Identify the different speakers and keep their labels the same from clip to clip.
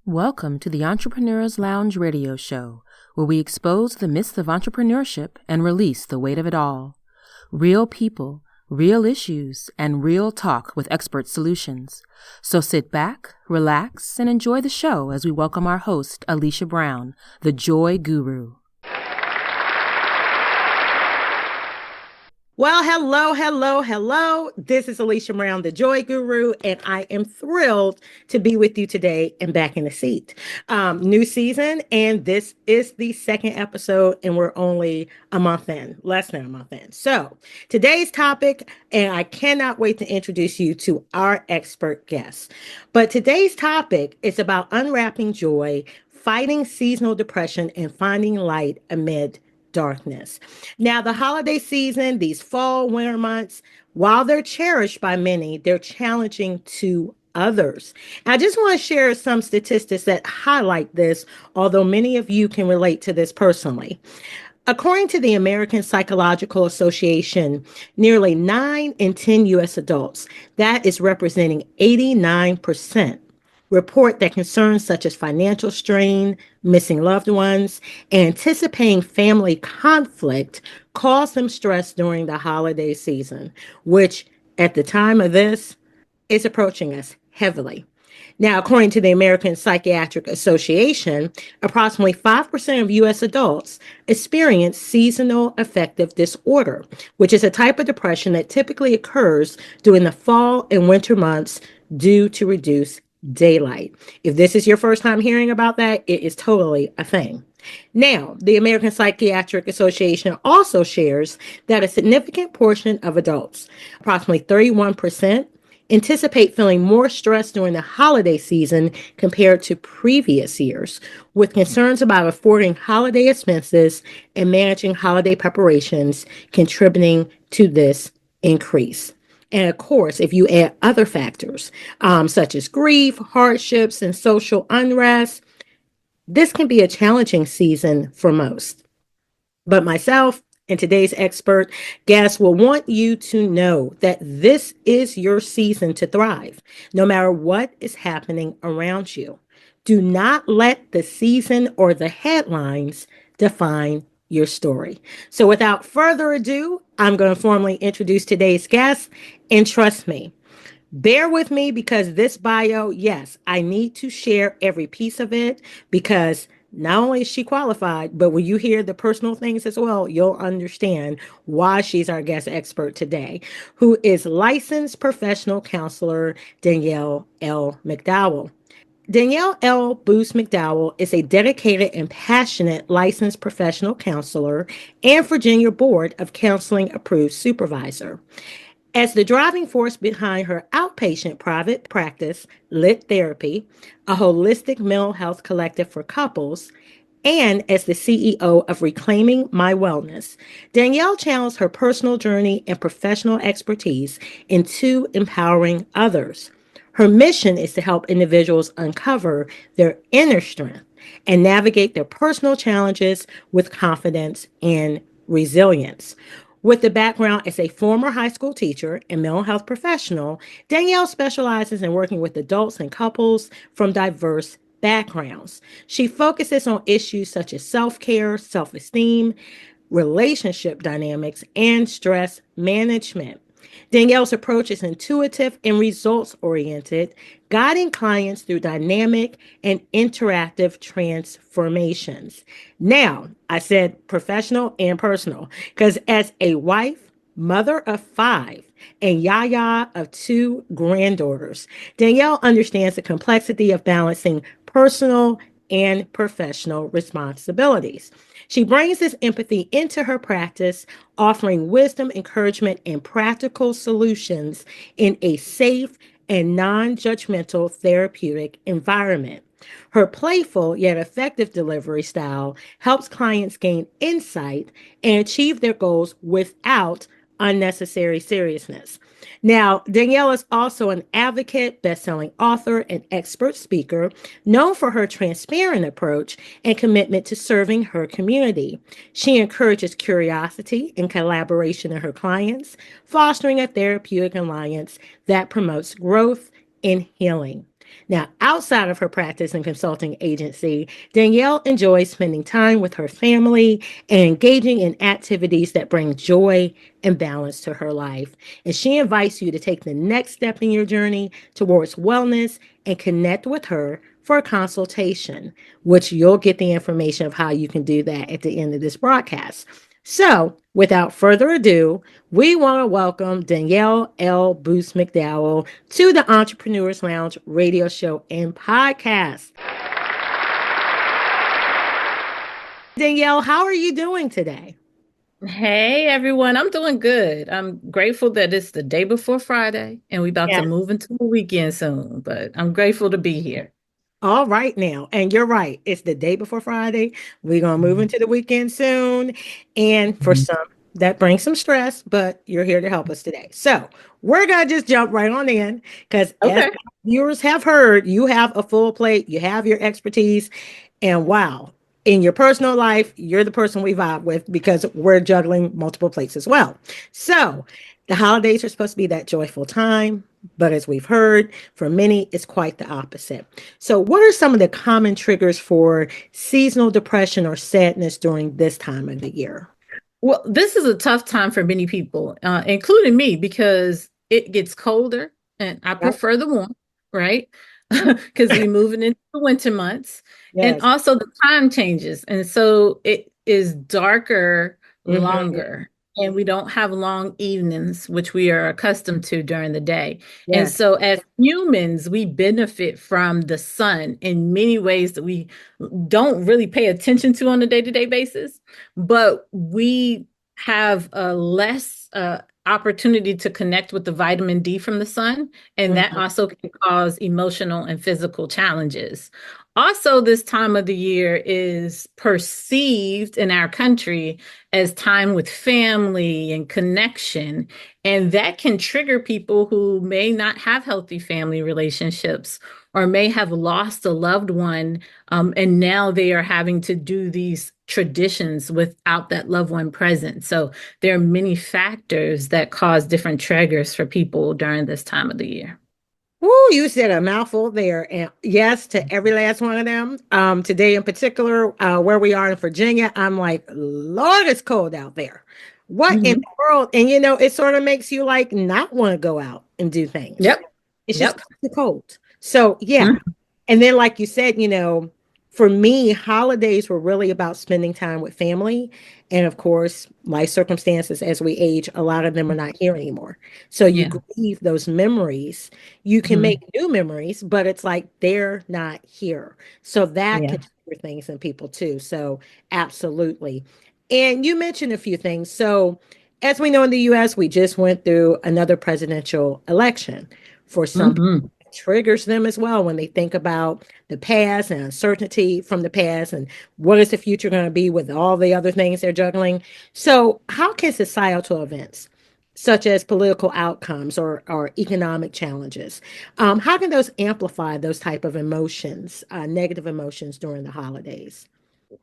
Speaker 1: Welcome to the Entrepreneur's Lounge radio show, where we expose the myths of entrepreneurship and release the weight of it all. Real people, real issues, and real talk with expert solutions. So sit back, relax, and enjoy the show as we welcome our host, Alicia Brown, the Joy Guru.
Speaker 2: Well, hello. This is Alicia Brown, the Joy Guru, and I am thrilled to be with you today and back in the seat. New season, and this is the second episode, and we're only a month in, less than a month in. So today's topic, and I cannot wait to introduce you to our expert guest. But today's topic is about unwrapping joy, fighting seasonal depression, and finding light amid darkness. Now, the holiday season, these fall, winter months, while they're cherished by many, they're challenging to others. I just want to share some statistics that highlight this, although many of you can relate to this personally. According to the American Psychological Association, nearly 9 in 10 U.S. adults, that is representing 89%, report that concerns such as financial strain, missing loved ones, and anticipating family conflict cause them stress during the holiday season, which at the time of this is approaching us heavily. Now, according to the American Psychiatric Association, approximately 5% of U.S. adults experience seasonal affective disorder, which is a type of depression that typically occurs during the fall and winter months due to reduced daylight. If this is your first time hearing about that, it is totally a thing. Now, the American Psychiatric Association also shares that a significant portion of adults, approximately 31%, anticipate feeling more stress during the holiday season compared to previous years, with concerns about affording holiday expenses and managing holiday preparations contributing to this increase. And of course, if you add other factors, such as grief, hardships, and social unrest, this can be a challenging season for most. But myself and today's expert guest will want you to know that this is your season to thrive, no matter what is happening around you. Do not let the season or the headlines define your story. So without further ado, I'm going to formally introduce today's guest. And trust me, bear with me because this bio, yes, I need to share every piece of it because not only is she qualified, but when you hear the personal things as well, you'll understand why she's our guest expert today, who is licensed professional counselor Danielle L. McDowell. Danielle L. Booth McDowell is a dedicated and passionate licensed professional counselor and Virginia Board of Counseling approved supervisor. As the driving force behind her outpatient private practice, Lit Therapy, a holistic mental health collective for couples, and as the CEO of Reclaiming My Wellness, Danielle channels her personal journey and professional expertise into empowering others. Her mission is to help individuals uncover their inner strength and navigate their personal challenges with confidence and resilience. With a background as a former high school teacher and mental health professional, Danielle specializes in working with adults and couples from diverse backgrounds. She focuses on issues such as self-care, self-esteem, relationship dynamics, and stress management. Danielle's approach is intuitive and results oriented, guiding clients through dynamic and interactive transformations. Now, I said professional and personal because as a wife, mother of 5, and yaya of 2 granddaughters, Danielle understands the complexity of balancing personal and professional responsibilities. She brings this empathy into her practice, offering wisdom, encouragement, and practical solutions in a safe and non-judgmental therapeutic environment. Her playful yet effective delivery style helps clients gain insight and achieve their goals without unnecessary seriousness. Now, Danielle is also an advocate, best-selling author, and expert speaker, known for her transparent approach and commitment to serving her community. She encourages curiosity and collaboration in her clients, fostering a therapeutic alliance that promotes growth and healing. Now, outside of her practice and consulting agency, Danielle enjoys spending time with her family and engaging in activities that bring joy and balance to her life. And she invites you to take the next step in your journey towards wellness and connect with her for a consultation, which you'll get the information of how you can do that at the end of this broadcast. So, without further ado, we want to welcome Danielle L. Booth McDowell to the Entrepreneurs Lounge radio show and podcast. Danielle, how are you doing today?
Speaker 3: Hey everyone, I'm doing good. I'm grateful that it's the day before Friday and we're about to
Speaker 2: Yes.
Speaker 3: move into the weekend soon, but I'm grateful to be here.
Speaker 2: All right now. And you're right. It's the day before Friday. We're going to move into the weekend soon. And for
Speaker 3: Mhm.
Speaker 2: some, that brings some stress, but you're here to help us today. So we're going to just jump right on in because as
Speaker 3: Okay.
Speaker 2: viewers have heard, you have a full plate, you have your expertise, and wow, in your personal life, you're the person we vibe with because we're juggling multiple plates as well. So the holidays are supposed to be that joyful time, but as we've heard, for many, it's quite the opposite. So, what are some of the common triggers for seasonal depression or sadness during this time of the year?
Speaker 3: Well, this is a tough time for many people, including me, because it gets colder and I
Speaker 2: Yep.
Speaker 3: prefer the warm, right? Because we're moving into the winter months. And
Speaker 2: Yes.
Speaker 3: also the time changes. And so it is darker
Speaker 2: Hmm.
Speaker 3: longer. And we don't have long evenings, which we are accustomed to during the day. And
Speaker 2: Yes.
Speaker 3: so, as humans, we benefit from the sun in many ways that we don't really pay attention to on a day-to-day basis, but we have a less opportunity to connect with the vitamin D from the sun, and that
Speaker 2: Hmm.
Speaker 3: also can cause emotional and physical challenges. Also, this time of the year is perceived in our country as time with family and connection, and that can trigger people who may not have healthy family relationships or may have lost a loved one, and now they are having to do these traditions without that loved one present. So there are many factors that cause different triggers for people during this time of the year.
Speaker 2: Woo, you said a mouthful there. And yes, to every last one of them. Today in particular, where we are in Virginia, I'm like, Lord, it's cold out there. What in
Speaker 3: Mhm.
Speaker 2: the world? And it sort of makes you like not want to go out and do things.
Speaker 3: Yep.
Speaker 2: It's just
Speaker 3: Yep.
Speaker 2: too cold. So yeah.
Speaker 3: Mhm.
Speaker 2: And then, like you said, for me, holidays were really about spending time with family. And of course, life circumstances as we age, a lot of them are not here anymore. So you
Speaker 3: Yeah.
Speaker 2: grieve those memories. You can make
Speaker 3: Mhm.
Speaker 2: new memories, but it's like they're not here. So that
Speaker 3: Yeah.
Speaker 2: can trigger things in people too. So absolutely. And you mentioned a few things. So as we know in the US, we just went through another presidential election. For some people,
Speaker 3: Mhm.
Speaker 2: it triggers them as well when they think about the past and uncertainty from the past and what is the future going to be with all the other things they're juggling. So, how can societal events such as political outcomes or economic challenges, how can those amplify those type of emotions, negative emotions during the holidays?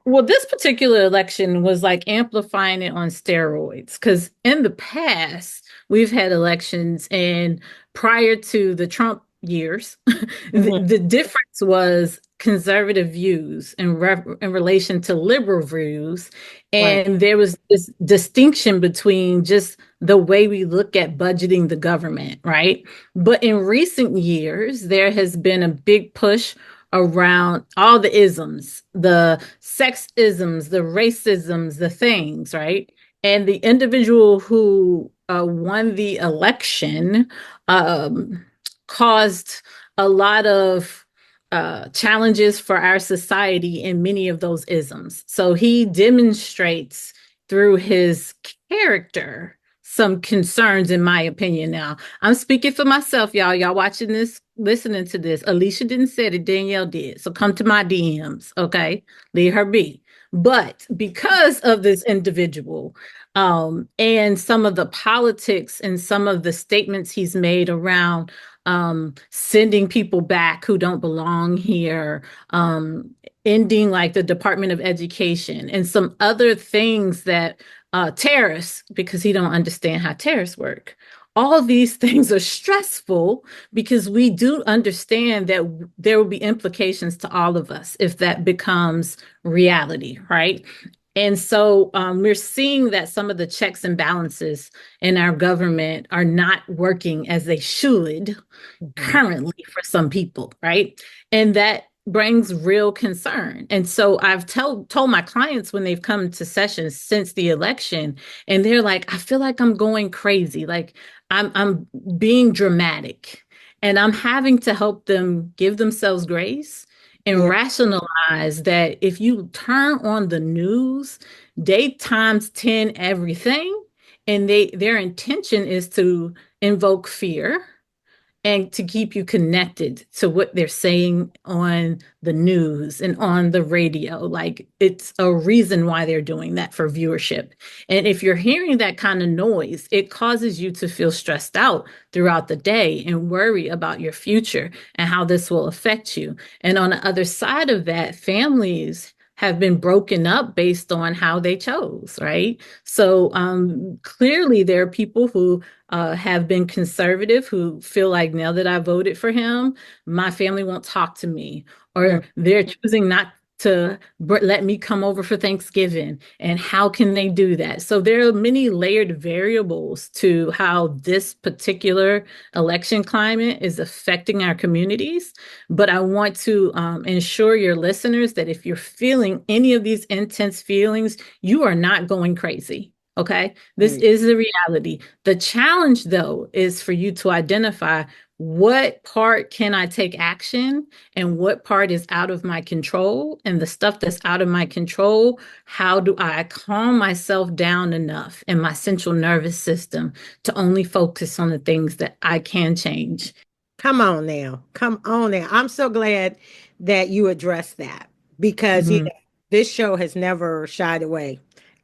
Speaker 3: Well, this particular election was like amplifying it on steroids because in the past, we've had elections, and prior to the Trump years,
Speaker 2: Hmm.
Speaker 3: the difference was conservative views in relation to liberal views.
Speaker 2: Right.
Speaker 3: And there was this distinction between just the way we look at budgeting the government, right? But in recent years, there has been a big push around all the isms, the sexisms, the racisms, the things, right? And the individual who won the election um, caused a lot of challenges for our society in many of those isms. So he demonstrates through his character some concerns, in my opinion. Now, I'm speaking for myself, y'all. Y'all watching this, listening to this. Alicia didn't say it, Danielle did. So come to my DMs, okay? Leave her be. But because of this individual, and some of the politics and some of the statements he's made around sending people back who don't belong here, ending like the Department of Education and some other things that tariffs, because he don't understand how tariffs work. All these things are stressful because we do understand that there will be implications to all of us if that becomes reality, right? And so we're seeing that some of the checks and balances in our government are not working as they should
Speaker 2: Mhm.
Speaker 3: currently for some people, right? And that brings real concern. And so I've told my clients when they've come to sessions since the election, and they're like, I feel like I'm going crazy. Like I'm being dramatic. And I'm having to help them give themselves grace and
Speaker 2: Yeah.
Speaker 3: rationalize that if you turn on the news, they times 10 everything. And their intention is to invoke fear and to keep you connected to what they're saying on the news and on the radio. Like it's a reason why they're doing that for viewership. And if you're hearing that kind of noise, it causes you to feel stressed out throughout the day and worry about your future and how this will affect you. And on the other side of that, families have been broken up based on how they chose, right? So clearly, there are people who have been conservative who feel like now that I voted for him, my family won't talk to me,
Speaker 2: Mm.
Speaker 3: or they're choosing not to let me come over for Thanksgiving. And how can they do that? So there are many layered variables to how this particular election climate is affecting our communities. But I want to ensure your listeners that if you're feeling any of these intense feelings, you are not going crazy. Okay. This
Speaker 2: Mm.
Speaker 3: is the reality. The challenge, though, is for you to identify what part can I take action and what part is out of my control. And the stuff that's out of my control, how do I calm myself down enough in my central nervous system to only focus on the things that I can change?
Speaker 2: Come on now. Come on now. I'm so glad that you addressed that because
Speaker 3: Mhm.
Speaker 2: this show has never shied away.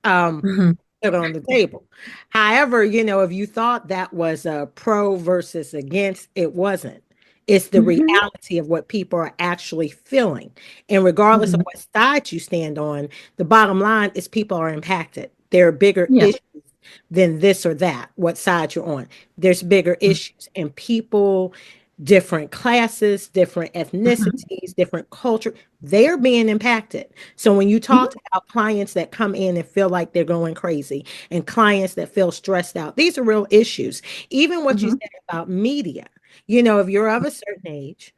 Speaker 2: Um,
Speaker 3: Mhm.
Speaker 2: it on the table. However, if you thought that was a pro versus against, it wasn't. It's the
Speaker 3: Mhm.
Speaker 2: reality of what people are actually feeling. And regardless of
Speaker 3: Mhm.
Speaker 2: what side you stand on, the bottom line is people are impacted. There are bigger
Speaker 3: Yeah.
Speaker 2: issues than this or that, what side you're on. There's bigger issues, and people, different classes, different
Speaker 3: Mhm.
Speaker 2: ethnicities, different culture, they're being impacted. So when you
Speaker 3: Mhm.
Speaker 2: talk about clients that come in and feel like they're going crazy and clients that feel stressed out, these are real issues. Even what you
Speaker 3: Mhm.
Speaker 2: said about media, if you're of a certain age,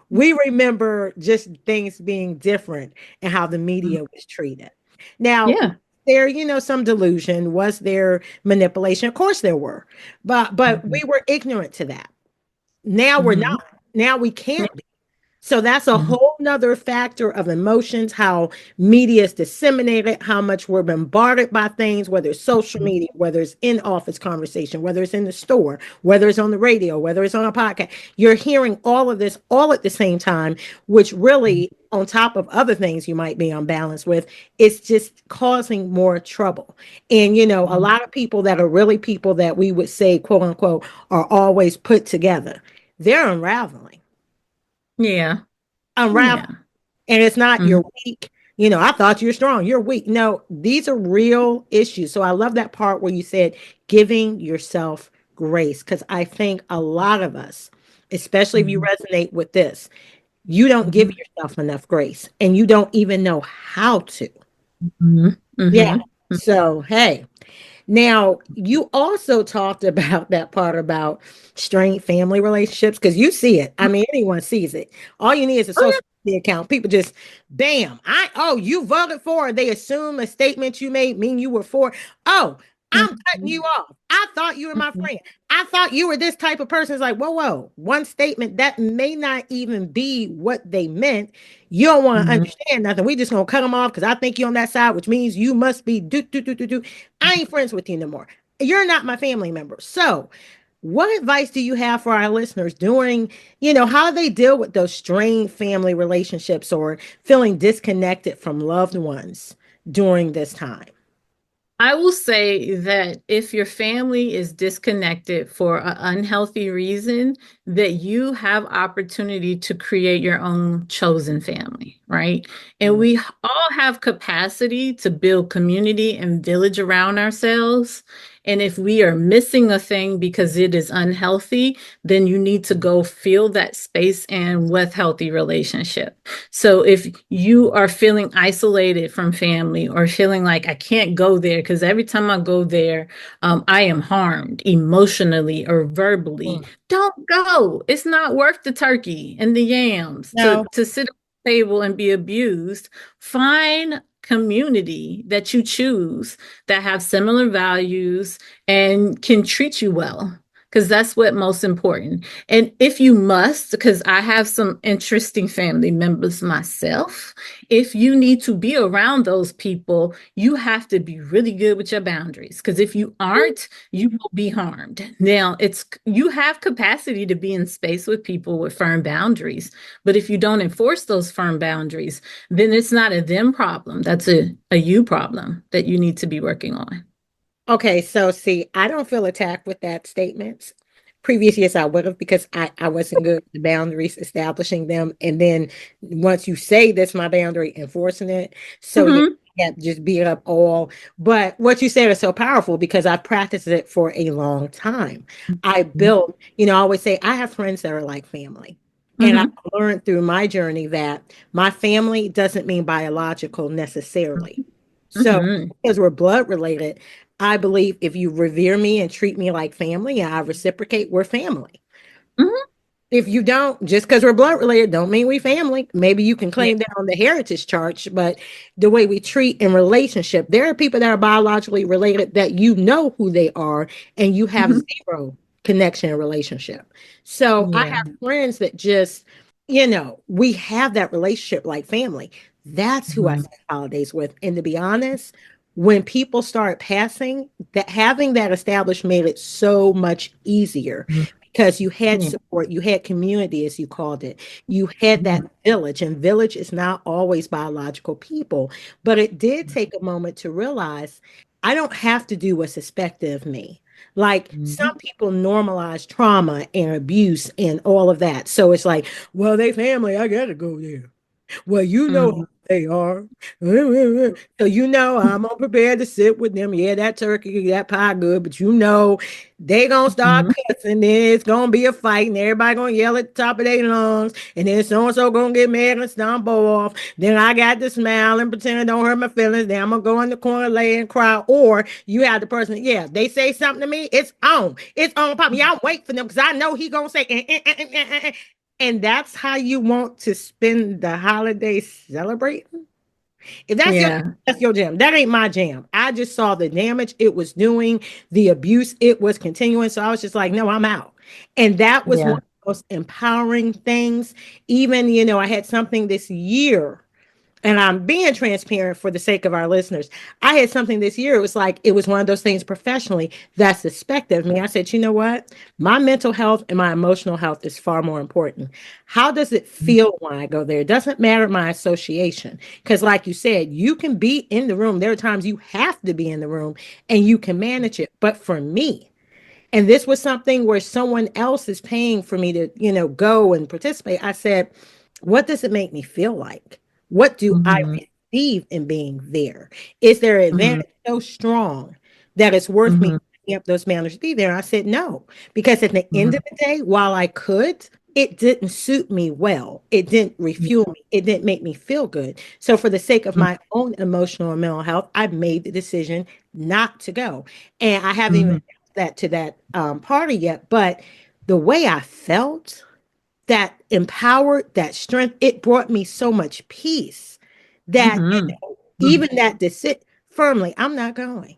Speaker 2: we remember just things being different and how the
Speaker 3: Mhm.
Speaker 2: media was treated. Now,
Speaker 3: Yeah.
Speaker 2: there, some delusion, was there manipulation? Of course there were, but we
Speaker 3: Mhm.
Speaker 2: were ignorant to that. Now we're
Speaker 3: Mhm.
Speaker 2: not. Now we can't be. So that's a
Speaker 3: Mhm.
Speaker 2: whole nother factor of emotions, how media is disseminated, how much we're bombarded by things, whether it's social
Speaker 3: Mhm.
Speaker 2: media, whether it's in office conversation, whether it's in the store, whether it's on the radio, whether it's on a podcast. You're hearing all of this all at the same time, which really, on top of other things you might be unbalanced with, it's just causing more trouble. And, a
Speaker 3: Mhm.
Speaker 2: lot of people that are really people that we would say, quote unquote, are always put together, they're unraveling.
Speaker 3: Yeah.
Speaker 2: Unraveling.
Speaker 3: Yeah.
Speaker 2: And it's not
Speaker 3: Mhm.
Speaker 2: you're weak. I thought you're strong. You're weak. No, these are real issues. So I love that part where you said giving yourself grace, because I think a lot of us, especially if you
Speaker 3: Mhm.
Speaker 2: resonate with this, you don't give
Speaker 3: Mhm.
Speaker 2: yourself enough grace and you don't even know how to.
Speaker 3: Mhm.
Speaker 2: Yeah.
Speaker 3: Mhm.
Speaker 2: So, hey, now, you also talked about that part about strained family relationships because you see it. I mean, anyone sees it. All you need is a
Speaker 3: Oh,
Speaker 2: social media account. People just, bam, you voted for, they assume a statement you made mean you were for. Oh,
Speaker 3: yeah.
Speaker 2: I'm cutting you
Speaker 3: Mhm.
Speaker 2: off. I thought you were my
Speaker 3: Mhm.
Speaker 2: friend. I thought you were this type of person. It's like, whoa, whoa. One statement that may not even be what they meant. You don't want to
Speaker 3: Mhm.
Speaker 2: understand nothing. We just gonna cut them off because I think you're on that side, which means you must be do do do do do. I ain't friends with you no more. You're not my family member. So, what advice do you have for our listeners during, how they deal with those strained family relationships or feeling disconnected from loved ones during this time?
Speaker 3: I will say that if your family is disconnected for an unhealthy reason, that you have opportunity to create your own chosen family, right? And
Speaker 2: Mm.
Speaker 3: we all have capacity to build community and village around ourselves. And if we are missing a thing because it is unhealthy, then you need to go fill that space in with healthy relationship. So if you are feeling isolated from family or feeling like I can't go there because every time I go there, I am harmed emotionally or verbally,
Speaker 2: Mm.
Speaker 3: don't go. It's not worth the turkey and the yams
Speaker 2: No.
Speaker 3: to sit at the table and be abused. Find community that you choose that have similar values and can treat you well, because that's what most important. And if you must, because I have some interesting family members myself, if you need to be around those people, you have to be really good with your boundaries, because if you aren't, you will be harmed. Now, it's you have capacity to be in space with people with firm boundaries, but if you don't enforce those firm boundaries, then it's not a them problem. That's a you problem that you need to be working on.
Speaker 2: Okay, so see, I don't feel attacked with that statement. Previous years I would have, because I wasn't good with the boundaries, establishing them. And then once you say that's my boundary, enforcing it. So yeah,
Speaker 3: Mm-hmm.
Speaker 2: I can't just beat it up all. But what you said is so powerful because I've practiced it for a long time. I built, I always say I have friends that are like family. And I
Speaker 3: Mm-hmm.
Speaker 2: learned through my journey that my family doesn't mean biological necessarily. So
Speaker 3: Mm-hmm.
Speaker 2: because we're blood related, I believe if you revere me and treat me like family and I reciprocate, we're family.
Speaker 3: Mm-hmm.
Speaker 2: If you don't, just because we're blood related, don't mean we family. Maybe you can
Speaker 3: Yeah.
Speaker 2: claim that on the heritage chart, but the way we treat in relationship, there are people that are biologically related that you know who they are, and you have
Speaker 3: Mm-hmm.
Speaker 2: zero connection and relationship. So I
Speaker 3: Yeah.
Speaker 2: have friends that just, we have that relationship like family. That's who I
Speaker 3: Mm-hmm.
Speaker 2: spend holidays with. And to be honest, when people start passing, that having that established made it so much easier because you had
Speaker 3: Yeah.
Speaker 2: support, you had community, as you called it, you had that village, and village is not always biological people, but it did take a moment to realize I don't have to do what's expected of me. Like
Speaker 3: Mm-hmm.
Speaker 2: some people normalize trauma and abuse and all of that. So it's like, well, they family, I gotta go there. Well, you know who
Speaker 3: Mm-hmm.
Speaker 2: they are. So I'm unprepared to sit with them. Yeah, that turkey, that pie good, but they gonna start
Speaker 3: Mm-hmm.
Speaker 2: cussing, then it's gonna be a fight, and everybody gonna yell at the top of their lungs, and then so-and-so gonna get mad and stomp off. Then I got to smile and pretend it don't hurt my feelings. Then I'm gonna go in the corner, lay and cry. Or you have the person, yeah, they say something to me, it's on. It's on pop. Yeah, I'm waiting for them because I know he gonna say and that's how you want to spend the holiday celebrating. If that's your
Speaker 3: Yeah.
Speaker 2: that's your jam. That ain't my jam. I just saw the damage it was doing, the abuse it was continuing. So I was just like, no, I'm out. And that was one
Speaker 3: Yeah.
Speaker 2: of the most empowering things. Even, I had something this year, and I'm being transparent for the sake of our listeners. I had something this year. It was one of those things professionally that's expected of me. I said, you know what? My mental health and my emotional health is far more important. How does it feel when I go there? It doesn't matter my association. Because, like you said, you can be in the room. There are times you have to be in the room and you can manage it. But for me, and this was something where someone else is paying for me to, go and participate. I said, what does it make me feel like? What do I
Speaker 3: Mm-hmm.
Speaker 2: receive in being there? Is there an
Speaker 3: Mm-hmm.
Speaker 2: advantage so strong that it's worth me
Speaker 3: Mm-hmm.
Speaker 2: picking up those manners to be there? And I said, no, because at the end of
Speaker 3: Mm-hmm.
Speaker 2: the day, while I could, it didn't suit me well. It didn't refuel me. It didn't make me feel good. So, for the sake of my own emotional and mental health, I made the decision not to go. And I haven't even
Speaker 3: Mm-hmm.
Speaker 2: that to that party yet, but the way I felt, that empowered, that strength, it brought me so much peace that
Speaker 3: Mm-hmm.
Speaker 2: even that decision firmly, I'm not going.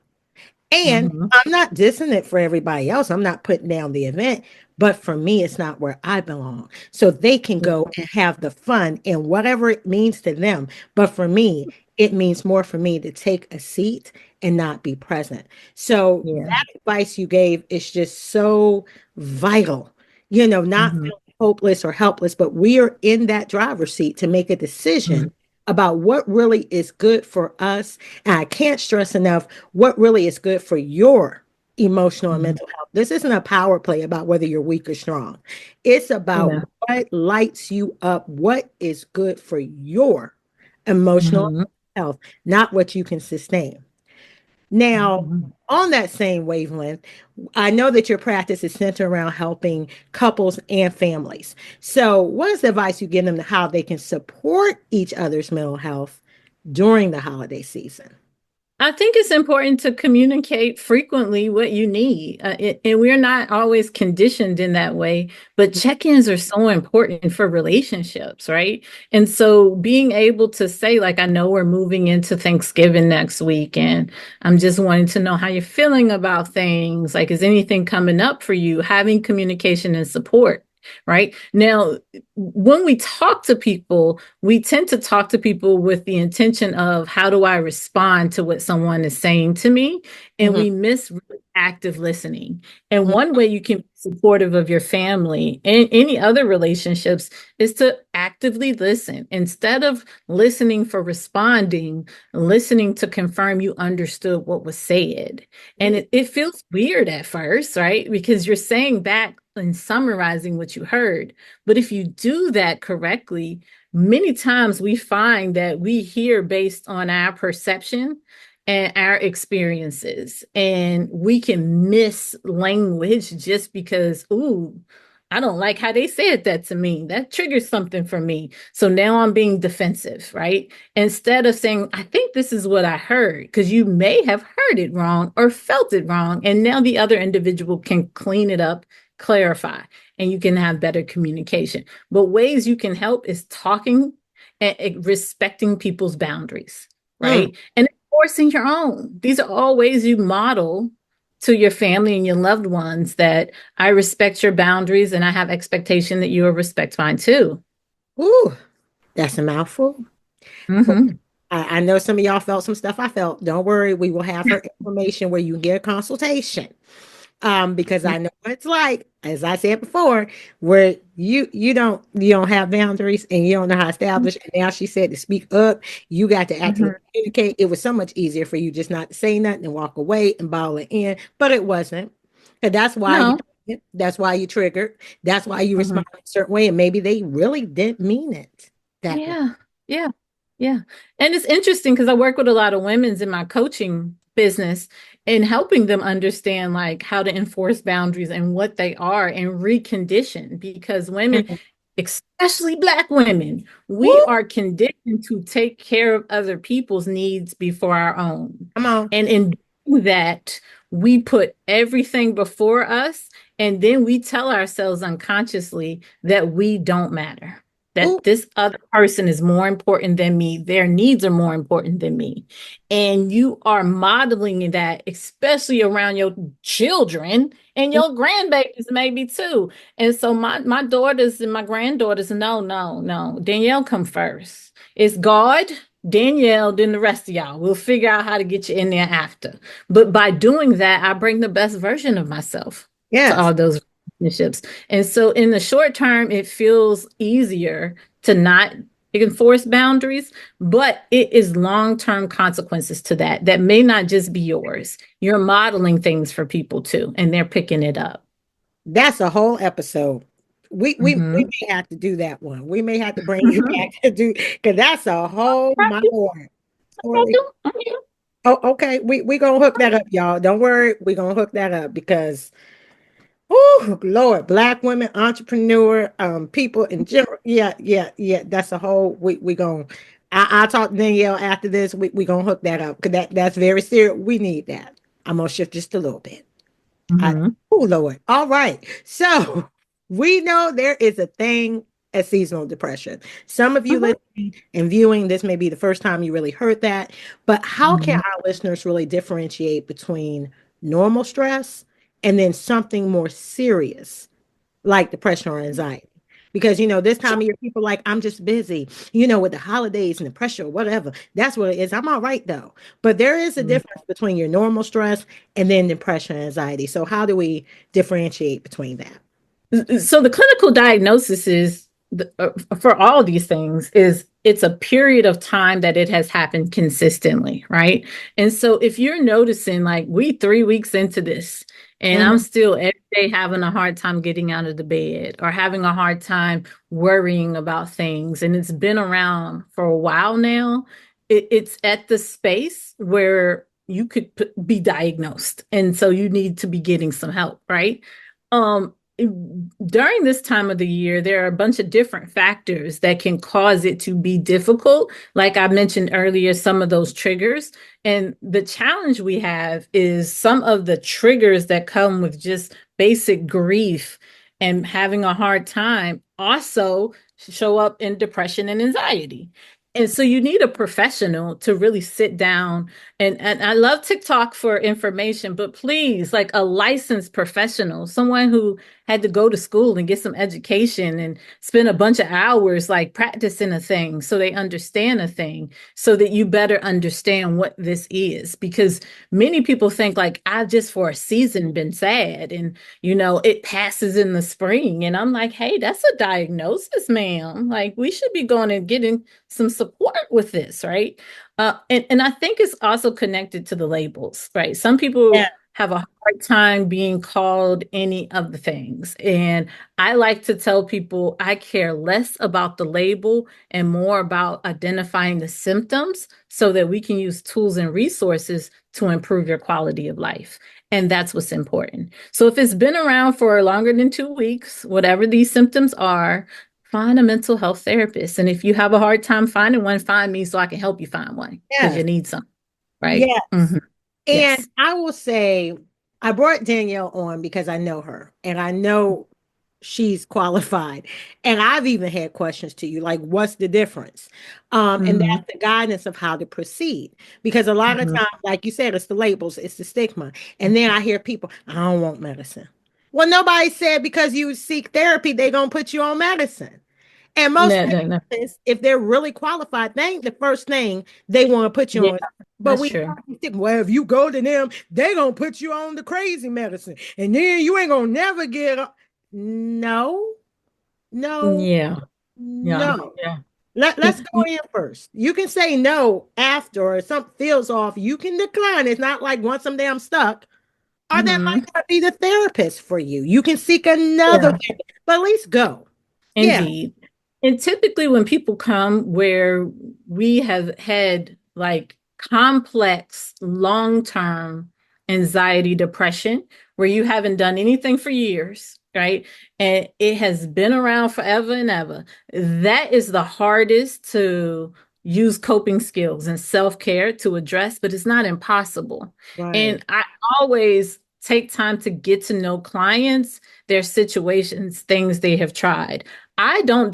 Speaker 2: And
Speaker 3: Mm-hmm.
Speaker 2: I'm not dissing it for everybody else. I'm not putting down the event, but for me, it's not where I belong. So they can
Speaker 3: Yeah.
Speaker 2: go and have the fun and whatever it means to them. But for me, it means more for me to take a seat and not be present. So
Speaker 3: Yeah.
Speaker 2: that advice you gave is just so vital, not
Speaker 3: Mm-hmm.
Speaker 2: feeling hopeless or helpless, but we are in that driver's seat to make a decision about what really is good for us. And I can't stress enough what really is good for your emotional and
Speaker 3: Mm-hmm.
Speaker 2: mental health. This isn't a power play about whether you're weak or strong. It's about
Speaker 3: Yeah.
Speaker 2: what lights you up, what is good for your emotional
Speaker 3: Mm-hmm.
Speaker 2: health, not what you can sustain. Now,
Speaker 3: Mhm.
Speaker 2: on that same wavelength, I know that your practice is centered around helping couples and families. So, what is the advice you give them to how they can support each other's mental health during the holiday season?
Speaker 3: I think it's important to communicate frequently what you need. And we're not always conditioned in that way, but check ins are so important for relationships, right? And so being able to say, like, I know we're moving into Thanksgiving next week, and I'm just wanting to know how you're feeling about things. Like, is anything coming up for you? Having communication and support. Right now, when we talk to people, we tend to talk to people with the intention of how do I respond to what someone is saying to me? And
Speaker 2: Mhm,
Speaker 3: we miss really active listening. And one way you can be supportive of your family and any other relationships is to actively listen instead of listening for responding, listening to confirm you understood what was said. And
Speaker 2: mhm.
Speaker 3: it feels weird at first, right? Because you're saying back and summarizing what you heard. But if you do that correctly, many times we find that we hear based on our perception and our experiences, and we can miss language just because, ooh, I don't like how they said that to me. That triggers something for me. So now I'm being defensive, right? Instead of saying, I think this is what I heard, because you may have heard it wrong or felt it wrong. And now the other individual can clean it up, clarify, and you can have better communication. But ways you can help is talking and respecting people's boundaries,
Speaker 2: Mm.
Speaker 3: right? And enforcing your own. These are all ways you model to your family and your loved ones that I respect your boundaries and I have expectation that you will respect mine too.
Speaker 2: Ooh, that's a mouthful. Well,
Speaker 3: Mm-hmm.
Speaker 2: I know some of y'all felt some stuff I felt. Don't worry, we will have her information where you can get a consultation. Because I know what it's like, as I said before, where you don't have boundaries and you don't know how to establish. And now she said to speak up, you got to actively
Speaker 3: Mm-hmm.
Speaker 2: communicate. It was so much easier for you just not to say nothing and walk away and ball it in, but it wasn't. And
Speaker 3: No.
Speaker 2: that's why you triggered. That's why you
Speaker 3: Mm-hmm.
Speaker 2: responded a certain way. And maybe they really didn't mean it that way.
Speaker 3: Yeah, yeah, yeah. And it's interesting because I work with a lot of women's in my coaching business and helping them understand like how to enforce boundaries and what they are and recondition because women,
Speaker 2: Mhm.
Speaker 3: especially Black women, we
Speaker 2: Woo,
Speaker 3: are conditioned to take care of other people's needs before our own.
Speaker 2: come on.
Speaker 3: And in doing that, we put everything before us, and then we tell ourselves unconsciously that we don't matter,
Speaker 2: Ooh,
Speaker 3: that this other person is more important than me. Their needs are more important than me. And you are modeling that, especially around your children and
Speaker 2: ooh,
Speaker 3: your grandbabies, maybe too. And so my daughters and my granddaughters, no, no, no. Danielle come first. It's God, Danielle, then the rest of y'all. We'll figure out how to get you in there after. But by doing that, I bring the best version of myself to
Speaker 2: yes.
Speaker 3: all those relationships. And so in the short term, it feels easier to not enforce boundaries, but it is long-term consequences to that that may not just be yours. You're modeling things for people too, and they're picking it up.
Speaker 2: That's a whole episode. We
Speaker 3: Mhm.
Speaker 2: may have to do that one. We may have to bring you back to do because that's a whole my lord story. Oh, okay. We gonna hook that up, y'all. Don't worry, we gonna hook that up because oh Lord, Black women, entrepreneur, people in general. Yeah, yeah, yeah. That's a whole we gonna I'll talk to Danielle after this. We gonna hook that up because that's very serious. We need that. I'm gonna shift just a little bit.
Speaker 3: Mhm.
Speaker 2: Oh Lord. All right. So we know there is a thing as seasonal depression. Some of you
Speaker 3: Mhm.
Speaker 2: listening and viewing this may be the first time you really heard that, but how can
Speaker 3: Mhm.
Speaker 2: our listeners really differentiate between normal stress and then something more serious like depression or anxiety? Because this time of year, people are like, I'm just busy, with the holidays and the pressure or whatever. That's what it is. I'm all right though. But there is a
Speaker 3: Mhm.
Speaker 2: difference between your normal stress and then depression and anxiety. So how do we differentiate between that?
Speaker 3: So the clinical diagnosis is for all these things is it's a period of time that it has happened consistently, right? And so if you're noticing like we 3 weeks into this and I'm
Speaker 2: Mhm.
Speaker 3: still every day having a hard time getting out of the bed or having a hard time worrying about things and it's been around for a while now, it's at the space where you could be diagnosed. And so you need to be getting some help, right? Um, During this time of the year, there are a bunch of different factors that can cause it to be difficult. Like I mentioned earlier, some of those triggers. And the challenge we have is some of the triggers that come with just basic grief and having a hard time also show up in depression and anxiety. And so you need a professional to really sit down and I love TikTok for information, but please, like a licensed professional, someone who had to go to school and get some education and spend a bunch of hours like practicing a thing so they understand a thing so that you better understand what this is. Because many people think like I've just for a season been sad and it passes in the spring. And I'm like, hey, that's a diagnosis, ma'am. Like we should be going and getting some support with this, right? And I think it's also connected to the labels, right? Some people
Speaker 2: Yeah.
Speaker 3: have a hard time being called any of the things. And I like to tell people I care less about the label and more about identifying the symptoms so that we can use tools and resources to improve your quality of life. And that's what's important. So if it's been around for longer than 2 weeks, whatever these symptoms are, find a mental health therapist. And if you have a hard time finding one, find me so I can help you find one because
Speaker 2: Yes.
Speaker 3: you need some, right?
Speaker 2: Yes. And
Speaker 3: Yes.
Speaker 2: I will say, I brought Danielle on because I know her and I know she's qualified. And I've even had questions to you, like, what's the difference? And
Speaker 3: hmm
Speaker 2: that's the guidance of how to proceed. Because a lot of
Speaker 3: hmm
Speaker 2: times, like you said, it's the labels, it's the stigma. And then I hear people, I don't want medicine. Well, nobody said because you seek therapy, they're going to put you on medicine. And most
Speaker 3: No, no, no.
Speaker 2: therapists, if they're really qualified, they ain't the first thing they want to put you
Speaker 3: Yeah,
Speaker 2: on. But
Speaker 3: that's
Speaker 2: we
Speaker 3: true.
Speaker 2: think, well, if you go to them, they gonna put you on the crazy medicine, and then you ain't gonna never get up. No, no,
Speaker 3: Yeah, yeah,
Speaker 2: no.
Speaker 3: yeah.
Speaker 2: Let's go in first. You can say no after or something feels off. You can decline. It's not like once I'm damn stuck. Or that
Speaker 3: hmm
Speaker 2: might not be the therapist for you. You can seek another
Speaker 3: Yeah.
Speaker 2: therapist, but at least go. Yeah.
Speaker 3: Indeed. And typically, when people come where we have had like complex long term anxiety, depression, where you haven't done anything for years, right? And it has been around forever and ever, that is the hardest to use coping skills and self care to address, but it's not impossible.
Speaker 2: Right.
Speaker 3: And I always take time to get to know clients, their situations, things they have tried. I don't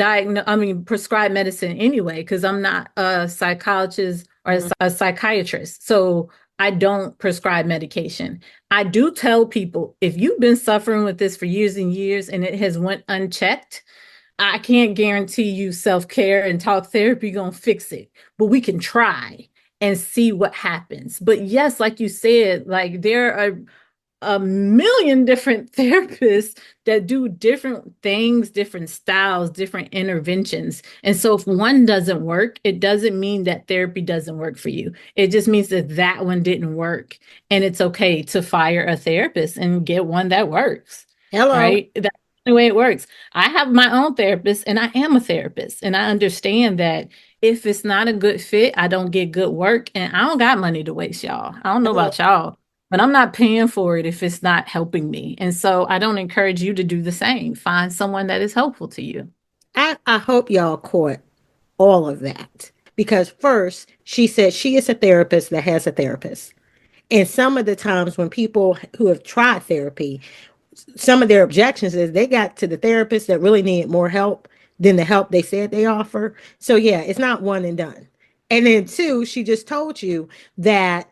Speaker 3: prescribe medicine anyway, because I'm not a psychologist or
Speaker 2: Mhm.
Speaker 3: a psychiatrist. So I don't prescribe medication. I do tell people if you've been suffering with this for years and years and it has went unchecked, I can't guarantee you self-care and talk therapy gonna fix it, but we can try and see what happens. But yes, like you said, like there are a million different therapists that do different things, different styles, different interventions. And so if one doesn't work, it doesn't mean that therapy doesn't work for you. It just means that that one didn't work. And it's okay to fire a therapist and get one that works,
Speaker 2: Hello.
Speaker 3: right? That's the way it works. I have my own therapist and I am a therapist. And I understand that if it's not a good fit, I don't get good work and I don't got money to waste, y'all. I don't know
Speaker 2: Hello.
Speaker 3: about y'all, but I'm not paying for it if it's not helping me. And so I don't encourage you to do the same. Find someone that is helpful to you.
Speaker 2: I hope y'all caught all of that because first she said she is a therapist that has a therapist. And some of the times when people who have tried therapy, some of their objections is they got to the therapist that really needed more help than the help they said they offer. So yeah, it's not one and done. And then two, she just told you that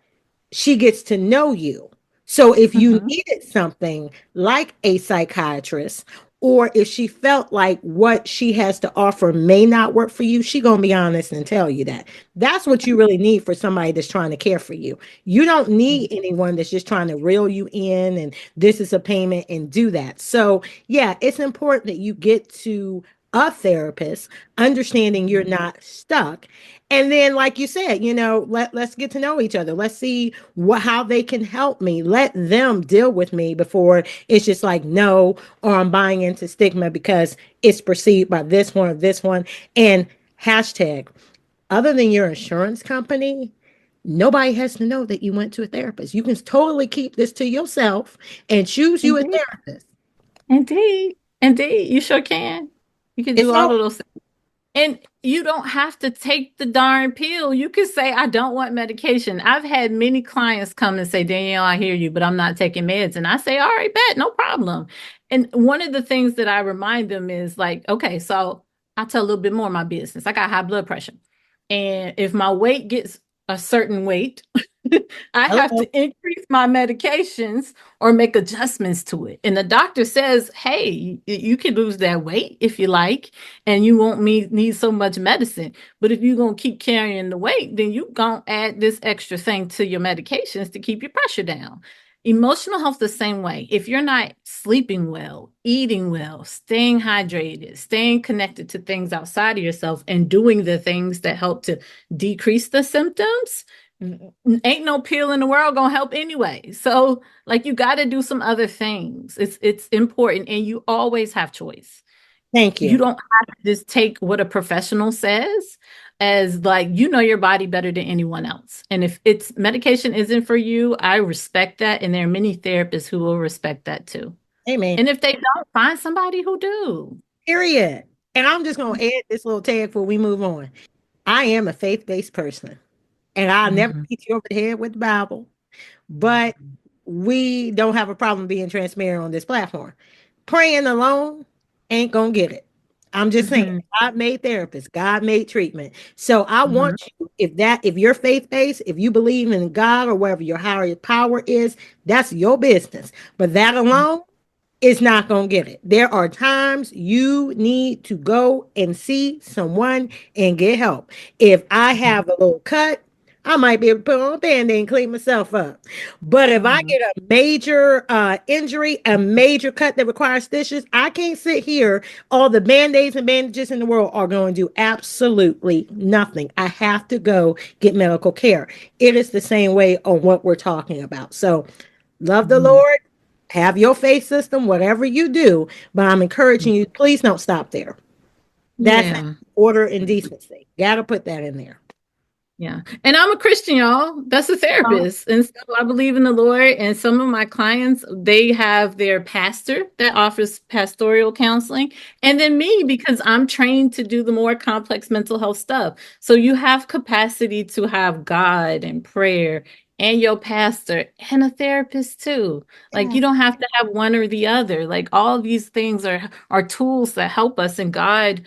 Speaker 2: she gets to know you. So if you
Speaker 3: Mhm.
Speaker 2: needed something like a psychiatrist, or if she felt like what she has to offer may not work for you, she gonna be honest and tell you that. That's what you really need for somebody that's trying to care for you. You don't need anyone that's just trying to reel you in and this is a payment and do that. So yeah, it's important that you get to a therapist, understanding you're not stuck. And then, like you said, let's get to know each other. Let's see how they can help me. Let them deal with me before it's just like no, or I'm buying into stigma because it's perceived by this one or this one. And hashtag, other than your insurance company, Nobody has to know that you went to a therapist. You can totally keep this to yourself and choose you a
Speaker 3: Indeed.
Speaker 2: therapist.
Speaker 3: Indeed. Indeed. You sure can. You can
Speaker 2: It's
Speaker 3: do all
Speaker 2: all
Speaker 3: of those. And you don't have to take the darn pill. You can say, I don't want medication. I've had many clients come and say, Danielle, I hear you, but I'm not taking meds. And I say, all right, bet, no problem. And one of the things that I remind them is like, okay, so I'll tell a little bit more of my business. I got high blood pressure. And if my weight gets a certain weight, I have
Speaker 2: hello.
Speaker 3: to increase my medications or make adjustments to it. And the doctor says, hey, you can lose that weight if you like, and you won't need so much medicine. But if you're going to keep carrying the weight, then you're going to add this extra thing to your medications to keep your pressure down. Emotional health the same way. If you're not sleeping well, eating well, staying hydrated, staying connected to things outside of yourself, and doing the things that help to decrease the symptoms, ain't no pill in the world gonna help anyway. So like you got to do some other things. It's important, and you always have choice.
Speaker 2: Thank
Speaker 3: You
Speaker 2: you.
Speaker 3: don't have to just take what a professional says as like you know your body better than anyone else. And if it's medication isn't for you, I respect that, and there are many therapists who will respect that too.
Speaker 2: Amen.
Speaker 3: And if they don't, find somebody who do.
Speaker 2: Period. And I'm just going to add this little tag before we move on. I am a faith based person, and I'll never
Speaker 3: Mhm.
Speaker 2: beat you over the head with the Bible, but we don't have a problem being transparent on this platform. Praying alone ain't going to get it. I'm just saying,
Speaker 3: Mhm.
Speaker 2: God made therapists, God made treatment. So I want
Speaker 3: Mhm.
Speaker 2: you, if you're faith based, if you believe in God or wherever your higher power is, that's your business. But that alone is not going to get it. There are times you need to go and see someone and get help. If I have a little cut, I might be able to put on a band-aid and clean myself up. But if I
Speaker 3: Mhm.
Speaker 2: get a major injury, a major cut that requires stitches, I can't sit here. All the band-aids and bandages in the world are going to do absolutely nothing. I have to go get medical care. It is the same way on what we're talking about. So love the
Speaker 3: Mhm.
Speaker 2: Lord, have your faith system, whatever you do, but I'm encouraging you, please don't stop there. That's
Speaker 3: Yeah.
Speaker 2: order and decency. Gotta put that in there.
Speaker 3: Yeah. And I'm a Christian, y'all. That's a therapist. And so I believe in the Lord. And some of my clients, they have their pastor that offers pastoral counseling. And then me, because I'm trained to do the more complex mental health stuff. So you have capacity to have God and prayer and your pastor and a therapist too. Like you
Speaker 2: Yes.
Speaker 3: don't have to have one or the other. Like all these things are tools that help us. And God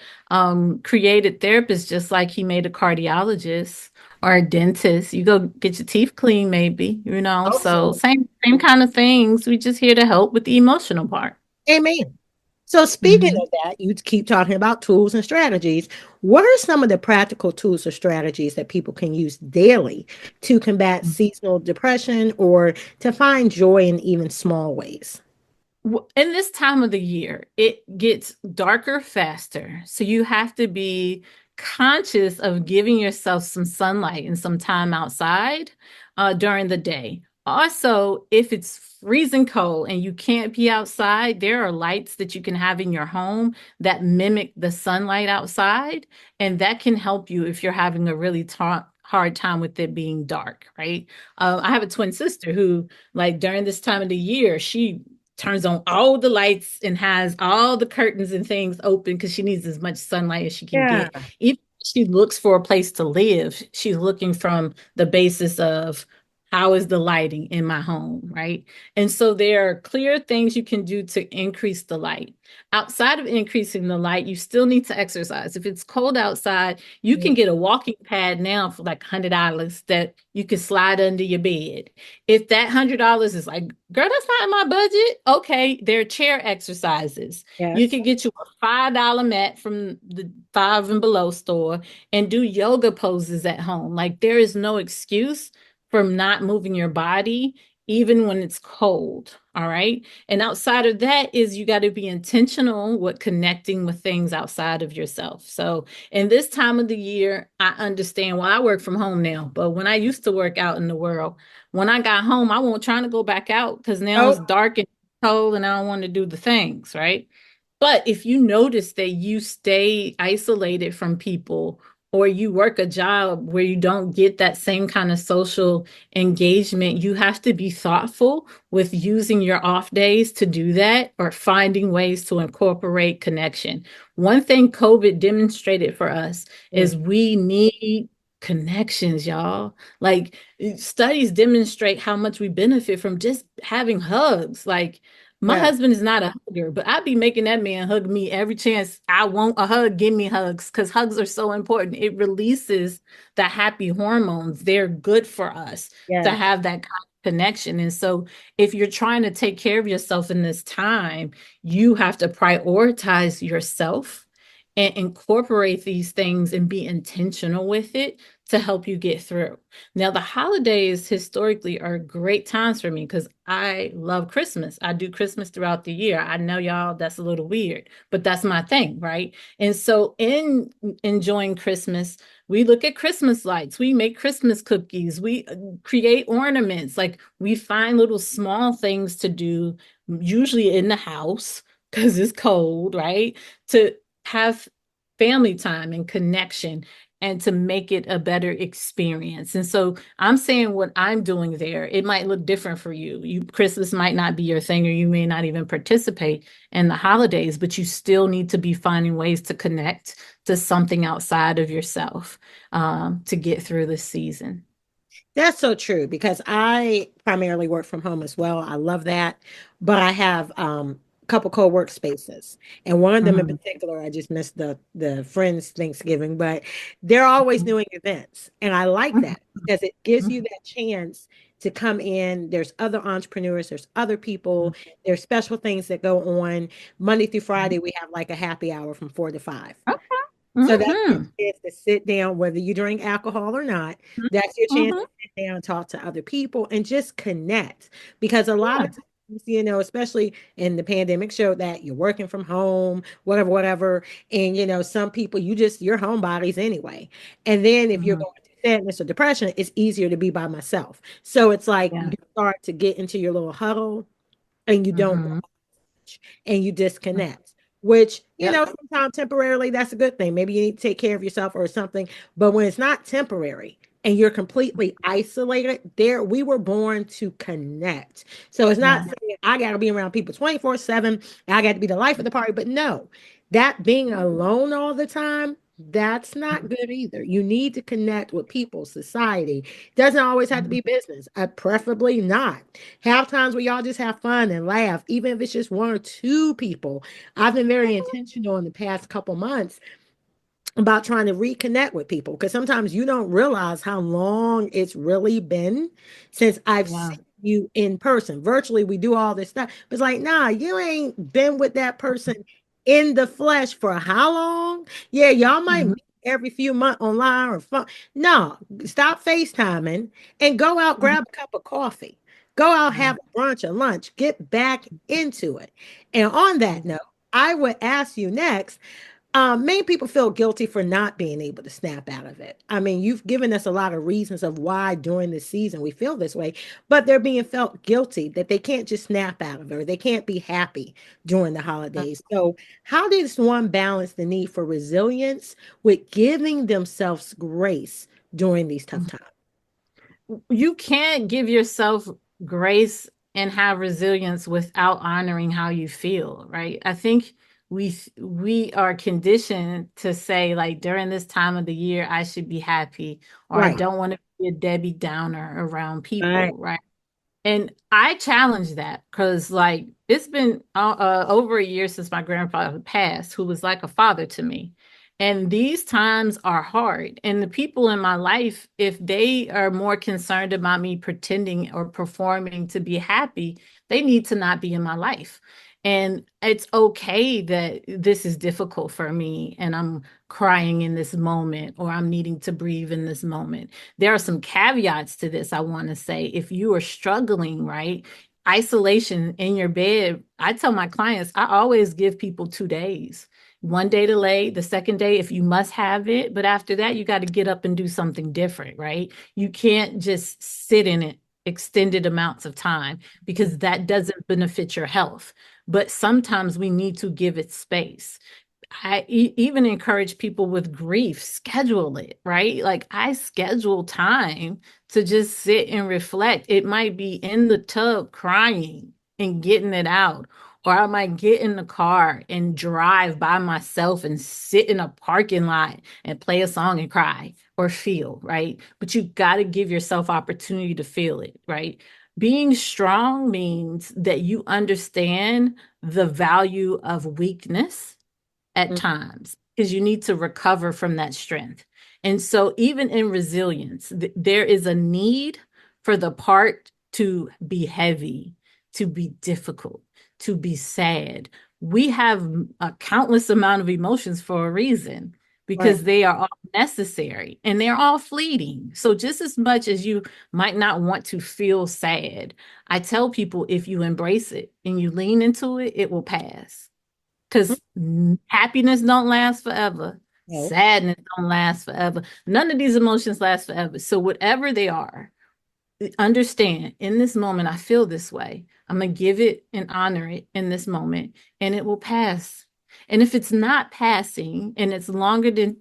Speaker 3: created therapists just like he made a cardiologist or a dentist. You go get your teeth clean, maybe, you know. So
Speaker 2: Also,
Speaker 3: same kind of things. We just here to help with the emotional part.
Speaker 2: amen. So, speaking
Speaker 3: Hmm.
Speaker 2: of that, you keep talking about tools and strategies. What are some of the practical tools or strategies that people can use daily to combat seasonal depression or to find joy in even small ways?
Speaker 3: In this time of the year, it gets darker faster. So you have to be conscious of giving yourself some sunlight and some time outside during the day. Also, if it's freezing cold and you can't be outside, there are lights that you can have in your home that mimic the sunlight outside. And that can help you if you're having a really hard time with it being dark, right? I have a twin sister who, like, during this time of the year, she turns on all the lights and has all the curtains and things open because she needs as much sunlight as she can
Speaker 2: Yeah.
Speaker 3: get. Even if she looks for a place to live, she's looking from the basis of how is the lighting in my home, right? And so there are clear things you can do to increase the light. Outside of increasing the light, you still need to exercise. If it's cold outside, you can get a walking pad now for like $100 that you can slide under your bed. If that $100 is like, girl, that's not in my budget. Okay, there are chair exercises. You
Speaker 2: Yes.
Speaker 3: can get you a $5 mat from the five and below store and do yoga poses at home. Like there is no excuse for not moving your body, even when it's cold. All right. And outside of that is you got to be intentional with connecting with things outside of yourself. So in this time of the year, I understand. Well, I work from home now, but when I used to work out in the world, when I got home, I won't trying to go back out because now
Speaker 2: Oh,
Speaker 3: it's dark and cold and I don't want to do the things, right? But if you notice that you stay isolated from people or you work a job where you don't get that same kind of social engagement, you have to be thoughtful with using your off days to do that or finding ways to incorporate connection. One thing COVID demonstrated for us
Speaker 2: Mm.
Speaker 3: is we need connections, y'all. Like studies demonstrate how much we benefit from just having hugs. Like my
Speaker 2: Yeah.
Speaker 3: husband is not a hugger, but I be making that man hug me every chance I want a hug. Give me hugs because hugs are so important. It releases the happy hormones. They're good for us to
Speaker 2: Yeah.
Speaker 3: have that kind of connection. And so, if you're trying to take care of yourself in this time, you have to prioritize yourself and incorporate these things and be intentional with it to help you get through. Now, the holidays historically are great times for me because I love Christmas. I do Christmas throughout the year. I know y'all, that's a little weird, but that's my thing, right? And so, in enjoying Christmas, we look at Christmas lights, we make Christmas cookies, we create ornaments, like we find little small things to do, usually in the house because it's cold, right? To have family time and connection and to make it a better experience. And so I'm saying what I'm doing there. It might look different for you. Christmas might not be your thing, or you may not even participate in the holidays, but you still need to be finding ways to connect to something outside of yourself to get through this season.
Speaker 2: That's so true because I primarily work from home as well. I love that. But I have a couple co-work spaces. And one of them in
Speaker 3: Mhm.
Speaker 2: particular, I just missed the Friends Thanksgiving, but they're always
Speaker 3: Mhm.
Speaker 2: doing events. And I like
Speaker 3: Mhm.
Speaker 2: that because it gives you
Speaker 3: Mhm.
Speaker 2: that chance to come in. There's other entrepreneurs, there's other people, there's special things that go on. Monday through Friday, we have like a happy hour from 4 to 5.
Speaker 3: Okay.
Speaker 2: So that's your
Speaker 3: Mhm.
Speaker 2: chance to sit down, whether you drink alcohol or not. That's your chance to
Speaker 3: Mhm.
Speaker 2: sit down and talk to other people and just connect. Because a lot
Speaker 3: Yeah.
Speaker 2: of times, especially in the pandemic, showed that you're working from home, whatever, whatever. And, some people, you're homebodies anyway. And then if you're
Speaker 3: Mhm.
Speaker 2: going through sadness or depression, it's easier to be by myself. So it's like you
Speaker 3: Yeah.
Speaker 2: start to get into your little huddle and you don't
Speaker 3: Mhm.
Speaker 2: and you disconnect, which,
Speaker 3: Yep.
Speaker 2: sometimes temporarily that's a good thing. Maybe you need to take care of yourself or something. But when it's not temporary and you're completely isolated, we were born to connect. So it's not
Speaker 3: Yeah.
Speaker 2: saying I got to be around people 24/7. I got to be the life of the party. But no, that being alone all the time, that's not good either. You need to connect with people, society. Doesn't always have to be business, preferably not. Have times where y'all just have fun and laugh, even if it's just one or two people. I've been very intentional in the past couple months about trying to reconnect with people because sometimes you don't realize how long it's really been since I've
Speaker 3: Yeah.
Speaker 2: seen you in person. Virtually, we do all this stuff, but it's like, nah, you ain't been with that person in the flesh for how long? Yeah, y'all might
Speaker 3: Mhm.
Speaker 2: meet every few months online or phone. No, stop FaceTiming and go out,
Speaker 3: Mhm.
Speaker 2: grab a cup of coffee. Go out,
Speaker 3: Yeah.
Speaker 2: have a brunch or lunch. Get back into it. And on that note, I would ask you next, many people feel guilty for not being able to snap out of it. I mean, you've given us a lot of reasons of why during this season we feel this way, but they're being felt guilty that they can't just snap out of it or they can't be happy during the holidays. So, how does one balance the need for resilience with giving themselves grace during these tough times?
Speaker 3: You can't give yourself grace and have resilience without honoring how you feel, right? I think we are conditioned to say like during this time of the year I should be happy or I
Speaker 2: Right.
Speaker 3: don't want to be a Debbie Downer around
Speaker 2: Right.
Speaker 3: people, right? And I challenge that because, like, it's been over a year since my grandfather passed, who was like a father to me. And these times are hard. And the people in my life, if they are more concerned about me pretending or performing to be happy, they need to not be in my life. And it's okay that this is difficult for me and I'm crying in this moment or I'm needing to breathe in this moment. There are some caveats to this, I want to say. If you are struggling, right? Isolation in your bed, I tell my clients, I always give people 2 days. One day to lay, the second day, if you must have it. But after that, you got to get up and do something different, right? You can't just sit in it extended amounts of time because that doesn't benefit your health. But sometimes we need to give it space. even encourage people with grief, schedule it, right? Like I schedule time to just sit and reflect. It might be in the tub crying and getting it out, or I might get in the car and drive by myself and sit in a parking lot and play a song and cry or feel, right? But you got to give yourself opportunity to feel it, right? Being strong means that you understand the value of weakness at
Speaker 2: Mm.
Speaker 3: times because you need to recover from that strength. And so, even in resilience, there is a need for the part to be heavy, to be difficult, to be sad. We have a countless amount of emotions for a reason
Speaker 2: Right.
Speaker 3: because they are all necessary and they're all fleeting. So, just as much as you might not want to feel sad, I tell people if you embrace it and you lean into it, it will pass
Speaker 2: Mm.
Speaker 3: because happiness don't last forever.
Speaker 2: No.
Speaker 3: Sadness don't last forever. None of these emotions last forever. So whatever they are, understand in this moment, I feel this way. I'm going to give it and honor it in this moment, and it will pass. And if it's not passing and it's longer than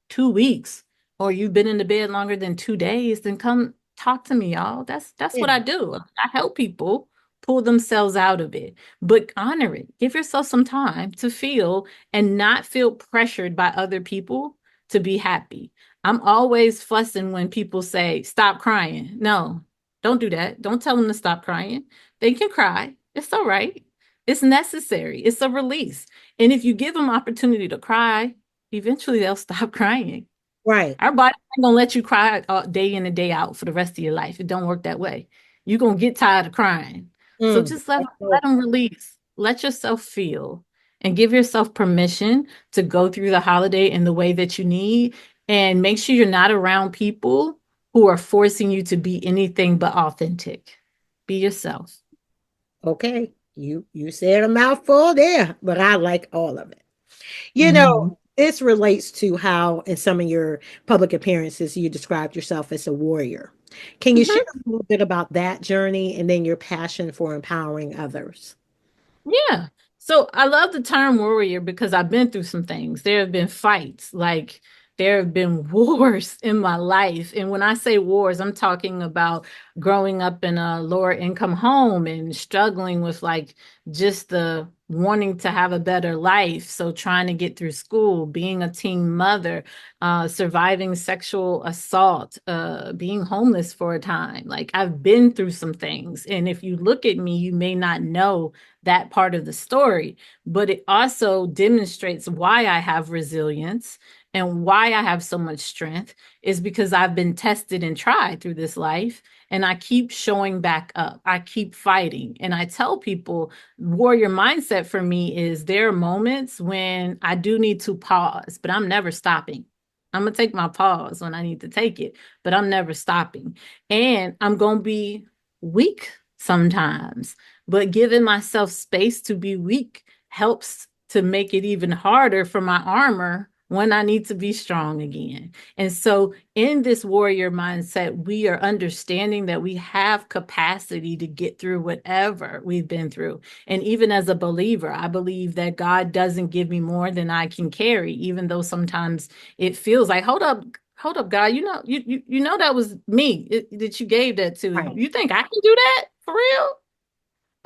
Speaker 3: 2 weeks, or you've been in the bed longer than 2 days, then come talk to me, y'all. That's
Speaker 2: Yeah.
Speaker 3: what I do. I help people pull themselves out of it, but honor it. Give yourself some time to feel and not feel pressured by other people to be happy. I'm always fussing when people say, stop crying. No, don't do that. Don't tell them to stop crying. They can cry. It's all right. It's necessary. It's a release. And if you give them opportunity to cry, eventually they'll stop crying.
Speaker 2: Right.
Speaker 3: Our body ain't gonna let you cry day in and day out for the rest of your life. It don't work that way. You're gonna get tired of crying. So
Speaker 2: Mm.
Speaker 3: just let
Speaker 2: That's
Speaker 3: let
Speaker 2: so
Speaker 3: them release. Let yourself feel and give yourself permission to go through the holiday in the way that you need. And make sure you're not around people who are forcing you to be anything but authentic. Be yourself.
Speaker 2: okay. You said a mouthful there, but I like all of it. You know,
Speaker 3: Mhm.
Speaker 2: this relates to how in some of your public appearances you described yourself as a warrior. Can you share
Speaker 3: Mhm.
Speaker 2: a little bit about that journey and then your passion for empowering others?
Speaker 3: Yeah. So I love the term warrior because I've been through some things. There have been fights, like there have been wars in my life. And when I say wars, I'm talking about growing up in a lower income home and struggling with like just the wanting to have a better life. So trying to get through school, being a teen mother, surviving sexual assault, being homeless for a time. Like I've been through some things. And if you look at me, you may not know that part of the story, but it also demonstrates why I have resilience and why I have so much strength is because I've been tested and tried through this life and I keep showing back up. I keep fighting. And I tell people warrior mindset for me is there are moments when I do need to pause, but I'm never stopping. I'm going to take my pause when I need to take it, but I'm never stopping. And I'm going to be weak sometimes, but giving myself space to be weak helps to make it even harder for my armor when I need to be strong again. And so, in this warrior mindset, we are understanding that we have capacity to get through whatever we've been through. And even as a believer, I believe that God doesn't give me more than I can carry, even though sometimes it feels like, hold up, God, you know that was me that you gave that to.
Speaker 2: Right.
Speaker 3: You think I can do that for real?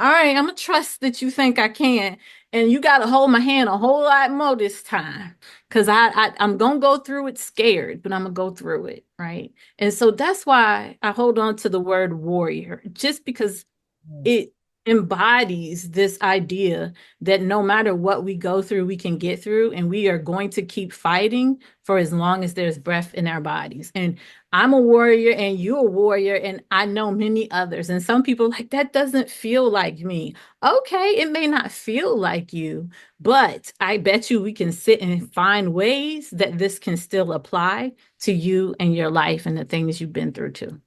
Speaker 3: All right, I'm gonna trust that you think I can, and you gotta hold my hand a whole lot more this time, because I'm gonna go through it scared, but I'm gonna go through it, right? And so that's why I hold on to the word warrior, just because
Speaker 2: Mm.
Speaker 3: it embodies this idea that no matter what we go through, we can get through, and we are going to keep fighting for as long as there's breath in our bodies. And I'm a warrior, and you're a warrior, and I know many others. And some people like that doesn't feel like me. Okay, it may not feel like you, but I bet you we can sit and find ways that this can still apply to you and your life and the things you've been through too.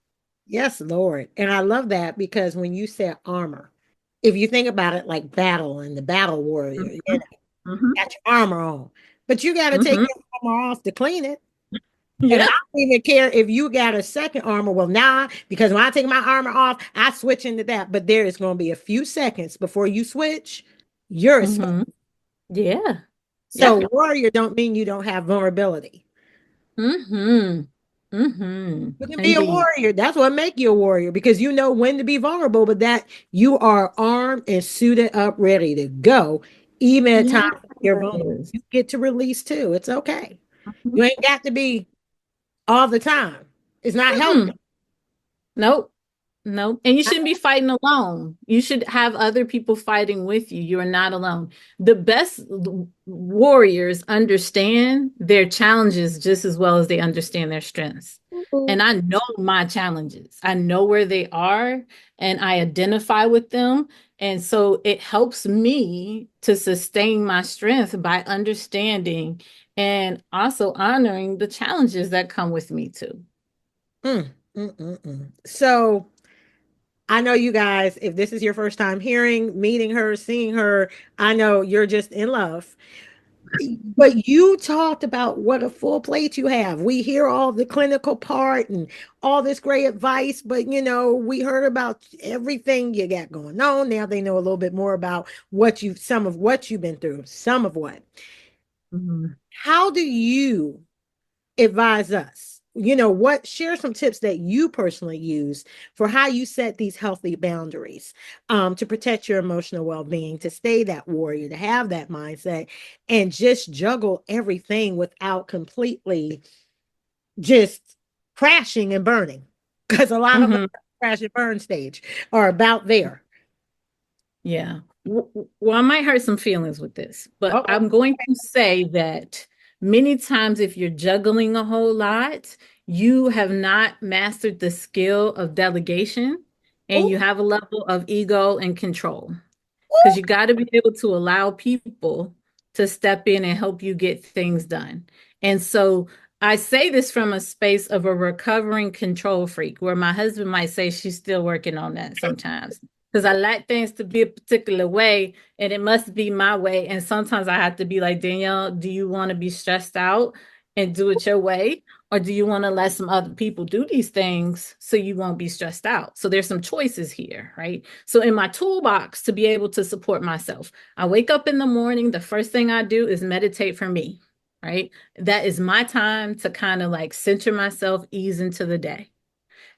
Speaker 2: Yes, Lord. And I love that because when you said armor, if you think about it like battle and the battle warrior, you
Speaker 3: Mhm.
Speaker 2: know,
Speaker 3: Mhm.
Speaker 2: got your armor on, but you got to take
Speaker 3: Mhm.
Speaker 2: your armor off to clean it. And I
Speaker 3: Yeah.
Speaker 2: don't even care if you got a second armor. Well, nah, because when I take my armor off, I switch into that. But there is going to be a few seconds before you switch. You're exposed.
Speaker 3: Hmm. Yeah.
Speaker 2: So
Speaker 3: Yeah.
Speaker 2: warrior don't mean you don't have vulnerability.
Speaker 3: Mm-hmm. Mm-hmm.
Speaker 2: You can be a
Speaker 3: Indeed.
Speaker 2: warrior. That's what make you a warrior because you know when to be vulnerable, but that you are armed and suited up, ready to go, even at times when you're vulnerable.
Speaker 3: Yes.
Speaker 2: You get to release too. It's okay.
Speaker 3: Mhm.
Speaker 2: You ain't got to be all the time. It's not
Speaker 3: Mm-mm.
Speaker 2: healthy.
Speaker 3: Nope. Nope. And you shouldn't be fighting alone. You should have other people fighting with you. You are not alone. The best warriors understand their challenges just as well as they understand their strengths. And I know my challenges. I know where they are and I identify with them. And so it helps me to sustain my strength by understanding and also honoring the challenges that come with me too.
Speaker 2: So I know you guys, if this is your first time hearing, meeting her, seeing her, I know you're just in love. But you talked about what a full plate you have. We hear all the clinical part and all this great advice, but we heard about everything you got going on. Now they know a little bit more about some of what you've been through, some of what.
Speaker 3: Mhm.
Speaker 2: How do you advise us? Share some tips that you personally use for how you set these healthy boundaries to protect your emotional well-being, to stay that warrior, to have that mindset, and just juggle everything without completely just crashing and burning. Because a lot of us
Speaker 3: Mhm.
Speaker 2: crash and burn stage are about there.
Speaker 3: Yeah. Well, I might hurt some feelings with this, but
Speaker 2: Uh-oh.
Speaker 3: I'm going to say that many times if you're juggling a whole lot, you have not mastered the skill of delegation and
Speaker 2: Ooh,
Speaker 3: you have a level of ego and control because
Speaker 2: ooh.
Speaker 3: you got to be able to allow people to step in and help you get things done. And so I say this from a space of a recovering control freak, where my husband might say she's still working on that sometimes. Because I like things to be a particular way and it must be my way. And sometimes I have to be like, Danielle, do you want to be stressed out and do it your way? Or do you want to let some other people do these things so you won't be stressed out? So there's some choices here, right? So in my toolbox to be able to support myself, I wake up in the morning, the first thing I do is meditate for me, right? That is my time to kind of like center myself, ease into the day.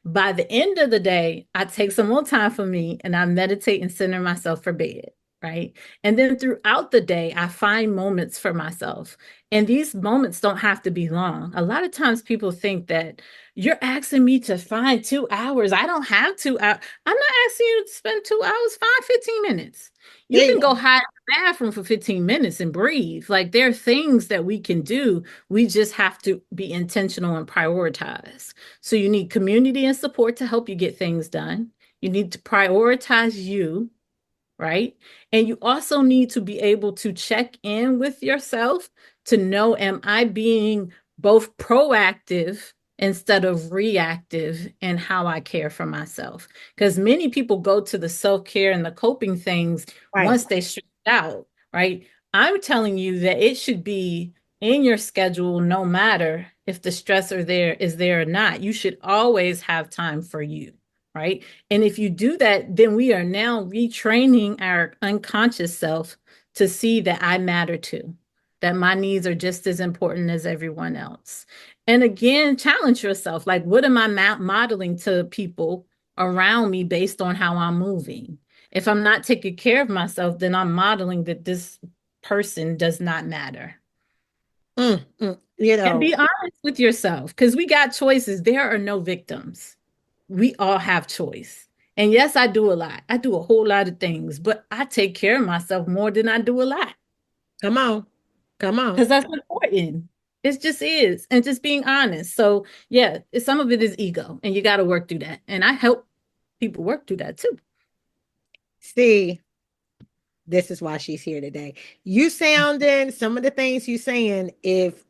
Speaker 3: By the end of the day, I take some more time for me and I meditate and center myself for bed, right? And then throughout the day, I find moments for myself. And these moments don't have to be long. A lot of times people think that you're asking me to find 2 hours. I don't have 2 hours. I'm not asking you to spend 2 hours, find 15 minutes. You
Speaker 2: There you
Speaker 3: can go
Speaker 2: go.
Speaker 3: hide in the bathroom for 15 minutes and breathe. Like there are things that we can do. We just have to be intentional and prioritize. So you need community and support to help you get things done. You need to prioritize you, right? And you also need to be able to check in with yourself to know, am I being both proactive instead of reactive in how I care for myself? Because many people go to the self-care and the coping things
Speaker 2: Right.
Speaker 3: once they stress out, right? I'm telling you that it should be in your schedule no matter if the stressor there is there or not. You should always have time for you, right? And if you do that, then we are now retraining our unconscious self to see that I matter too, that my needs are just as important as everyone else. And again, challenge yourself. Like, what am I modeling to people around me based on how I'm moving? If I'm not taking care of myself, then I'm modeling that this person does not matter.
Speaker 2: Mm, mm. You
Speaker 3: And
Speaker 2: know,
Speaker 3: be honest with yourself because we got choices. There are no victims. We all have choice. And yes, I do a lot. I do a whole lot of things, but I take care of myself more than I do a lot
Speaker 2: come on. Come on.
Speaker 3: because that's important. It just is. And just being honest. So, yeah, some of it is ego, and you got to work through that. And I help people work through that too.
Speaker 2: See, this is why she's here today. You sounding some of the things you saying, if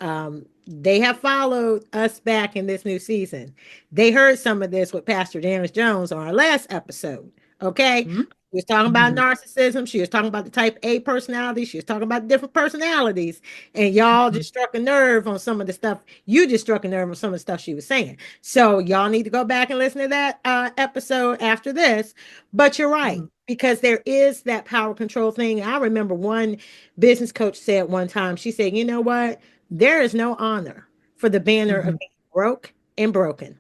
Speaker 2: they have followed us back in this new season, they heard some of this with Pastor Dennis Jones on our last episode. Okay.
Speaker 3: Mhm.
Speaker 2: She was talking about
Speaker 3: Mhm.
Speaker 2: narcissism. She was talking about the type A personality. She was talking about different personalities. And y'all
Speaker 3: Mhm.
Speaker 2: just struck a nerve on some of the stuff. You just struck a nerve on some of the stuff she was saying. So y'all need to go back and listen to that episode after this. But you're right,
Speaker 3: Mhm.
Speaker 2: because there is that power control thing. I remember one business coach said one time, she said, you know what? There is no honor for the banner of
Speaker 3: Mhm.
Speaker 2: being broke and broken.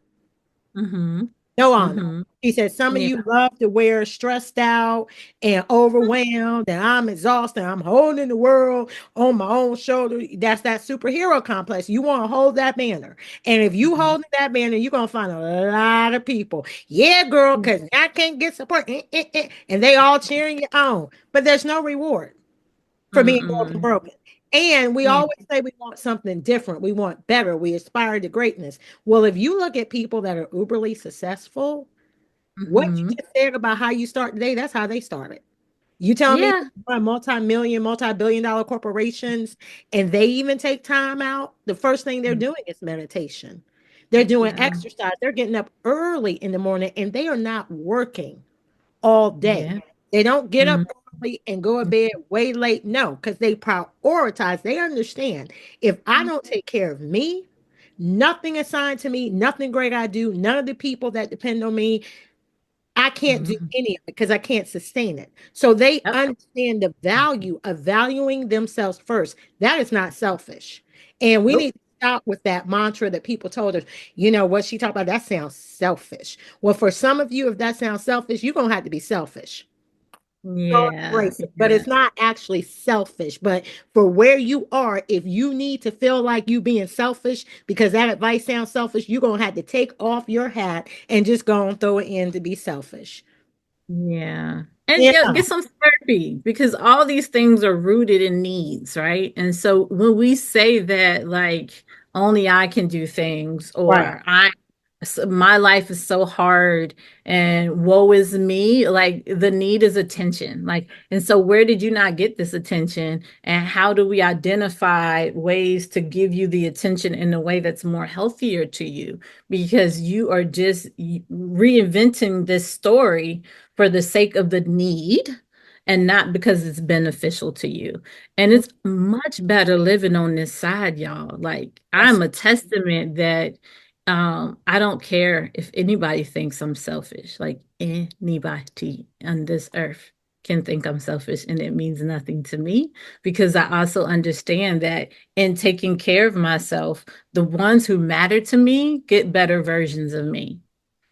Speaker 3: Mhm.
Speaker 2: No honor.
Speaker 3: Mhm.
Speaker 2: He said, some of
Speaker 3: Yeah.
Speaker 2: you love to wear stressed out and overwhelmed, and I'm exhausted. I'm holding the world on my own shoulder. That's that superhero complex. You want to hold that banner. And if you
Speaker 3: Mhm.
Speaker 2: holding that banner, you're going to find a lot of people. Yeah, girl,
Speaker 3: Yeah.
Speaker 2: because I can't get support. And they all cheering you on. But there's no reward for being
Speaker 3: Mm-mm.
Speaker 2: broken. And we
Speaker 3: Yeah.
Speaker 2: always say we want something different. We want better. We aspire to greatness. Well, if you look at people that are uberly successful, what you
Speaker 3: Mhm.
Speaker 2: just said about how you start today, that's how they started. You telling me
Speaker 3: Yeah.
Speaker 2: multi-million, multi-billion dollar corporations, and they even take time out? The first thing they're doing is meditation. They're doing
Speaker 3: Yeah.
Speaker 2: exercise. They're getting up early in the morning and they are not working all day.
Speaker 3: Yeah.
Speaker 2: They don't get up
Speaker 3: Mhm.
Speaker 2: early and go to bed way late. No, because they prioritize. They understand if I don't take care of me, nothing assigned to me, nothing great I do, none of the people that depend on me, I can't do
Speaker 3: Mhm.
Speaker 2: any of it because I can't sustain it. So they
Speaker 3: Yep.
Speaker 2: understand the value of valuing themselves first. That is not selfish. And we need
Speaker 3: Nope.
Speaker 2: to stop with that mantra that people told us, you know, what she talked about, that sounds selfish. Well, for some of you, if that sounds selfish, you're going to have to be selfish. Go
Speaker 3: Yeah.
Speaker 2: embrace it. But
Speaker 3: Yeah.
Speaker 2: it's not actually selfish. But for where you are, if you need to feel like you being selfish because that advice sounds selfish, you're going to have to take off your hat and just go and throw it in to be selfish.
Speaker 3: Yeah. And
Speaker 2: Yeah,
Speaker 3: yeah, get some therapy because all these things are rooted in needs, right? And so when we say that, like, only I can do things,
Speaker 2: right.
Speaker 3: or my life is so hard and woe is me, like the need is attention. Like, and so where did you not get this attention? And how do we identify ways to give you the attention in a way that's more healthier to you? Because you are just reinventing this story for the sake of the need and not because it's beneficial to you. And it's much better living on this side, y'all. Like
Speaker 2: Yes.
Speaker 3: I'm a testament that I don't care if anybody thinks I'm selfish. Like anybody on this earth can think I'm selfish and it means nothing to me because I also understand that in taking care of myself, the ones who matter to me get better versions of me,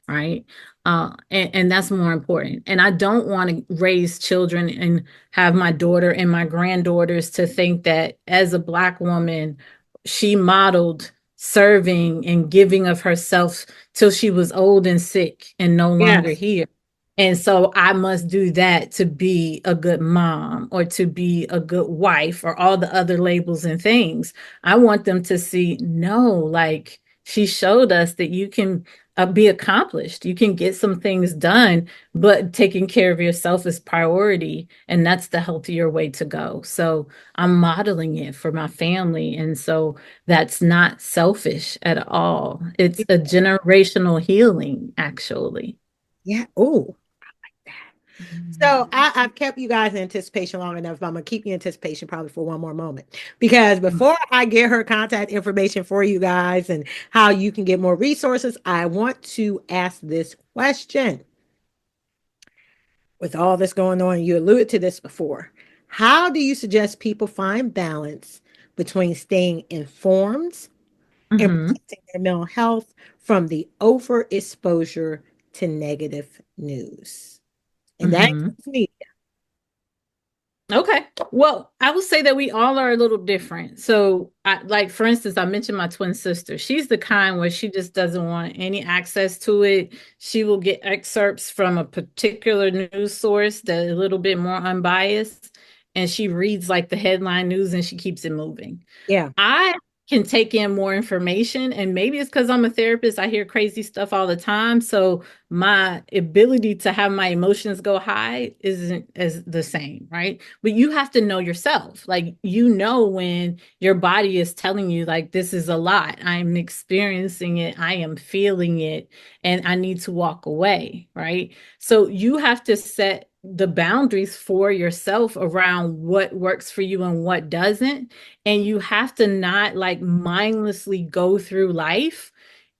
Speaker 3: right? And that's more important. And I don't want to raise children and have my daughter and my granddaughters to think that as a Black woman, she modeled serving and giving of herself till she was old and sick and no longer
Speaker 2: Yes.
Speaker 3: here. And so I must do that to be a good mom or to be a good wife or all the other labels and things. I want them to see, no, like she showed us that you can be accomplished. You can get some things done, but taking care of yourself is priority. And that's the healthier way to go. So I'm modeling it for my family. And so that's not selfish at all. It's a generational healing, actually.
Speaker 2: Yeah. Oh. So
Speaker 3: Mhm.
Speaker 2: I've kept you guys in anticipation long enough, but I'm gonna keep you in anticipation probably for one more moment. Because before I get her contact information for you guys and how you can get more resources, I want to ask this question. With all this going on, you alluded to this before. How do you suggest people find balance between staying informed and
Speaker 3: Mhm.
Speaker 2: protecting their mental health from the overexposure to negative news? And that
Speaker 3: Mhm.
Speaker 2: includes me.
Speaker 3: Okay. Well, I would say that we all are a little different. So, like for instance, I mentioned my twin sister. She's the kind where she just doesn't want any access to it. She will get excerpts from a particular news source that is a little bit more unbiased, and she reads like the headline news and she keeps it moving.
Speaker 2: Yeah.
Speaker 3: I can take in more information, and maybe it's because I'm a therapist. I hear crazy stuff all the time. So my ability to have my emotions go high isn't as the same, right? But you have to know yourself. Like, you know, when your body is telling you, like, this is a lot, I'm experiencing it, I am feeling it, and I need to walk away, right? So you have to set the boundaries for yourself around what works for you and what doesn't. And you have to not like mindlessly go through life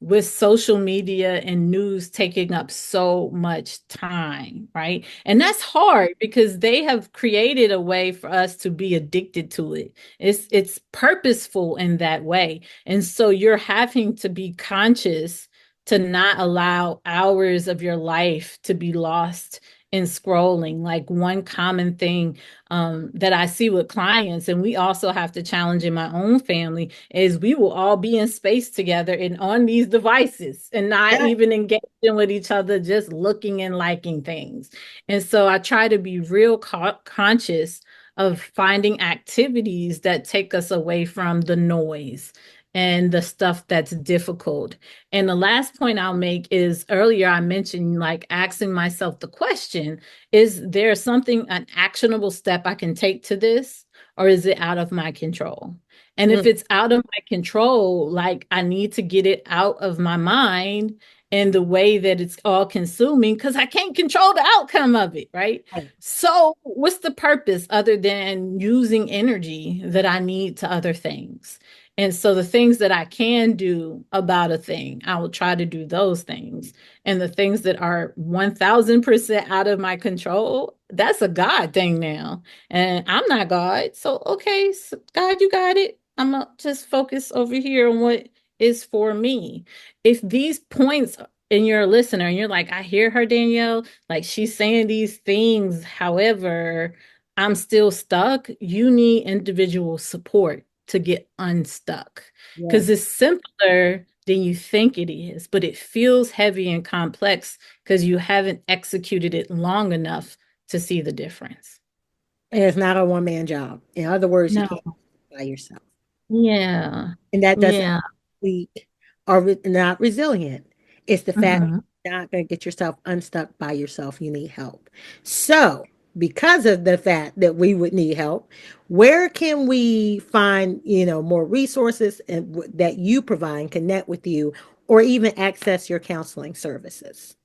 Speaker 3: with social media and news taking up so much time, right? And that's hard because they have created a way for us to be addicted to it. It's purposeful in that way. And so you're having to be conscious to not allow hours of your life to be lost in scrolling. Like, one common thing that I see with clients, and we also have to challenge in my own family, is we will all be in space together and on these devices and not
Speaker 2: Yeah.
Speaker 3: even engaging with each other, just looking and liking things. And so I try to be real conscious of finding activities that take us away from the noise and the stuff that's difficult. And the last point I'll make is, earlier I mentioned like asking myself the question, is there something, an actionable step I can take to this, or is it out of my control? And if
Speaker 2: Mm.
Speaker 3: it's out of my control, like, I need to get it out of my mind in the way that it's all consuming, because I can't control the outcome of it, right? So what's the purpose other than using energy that I need to other things? And so the things that I can do about a thing, I will try to do those things. And the things that are 1000% out of my control, that's a God thing now. And I'm not God. So, okay, so God, you got it. I'm going to just focus over here on what is for me. If these points and you're a listener and you're like, I hear her, Danielle, like she's saying these things. However, I'm still stuck. You need individual support to get unstuck, because
Speaker 2: Yes.
Speaker 3: it's simpler than you think it is, but it feels heavy and complex because you haven't executed it long enough to see the difference.
Speaker 2: And it's not a one-man job. In other words, you
Speaker 3: No.
Speaker 2: can't do it by yourself.
Speaker 3: Yeah.
Speaker 2: And that doesn't
Speaker 3: Yeah.
Speaker 2: mean weak or not resilient. It's the fact
Speaker 3: Mhm.
Speaker 2: you're not going to get yourself unstuck by yourself. You need help. So, because of the fact that we would need help, where can we find, more resources and that you provide and connect with you, or even access your counseling services?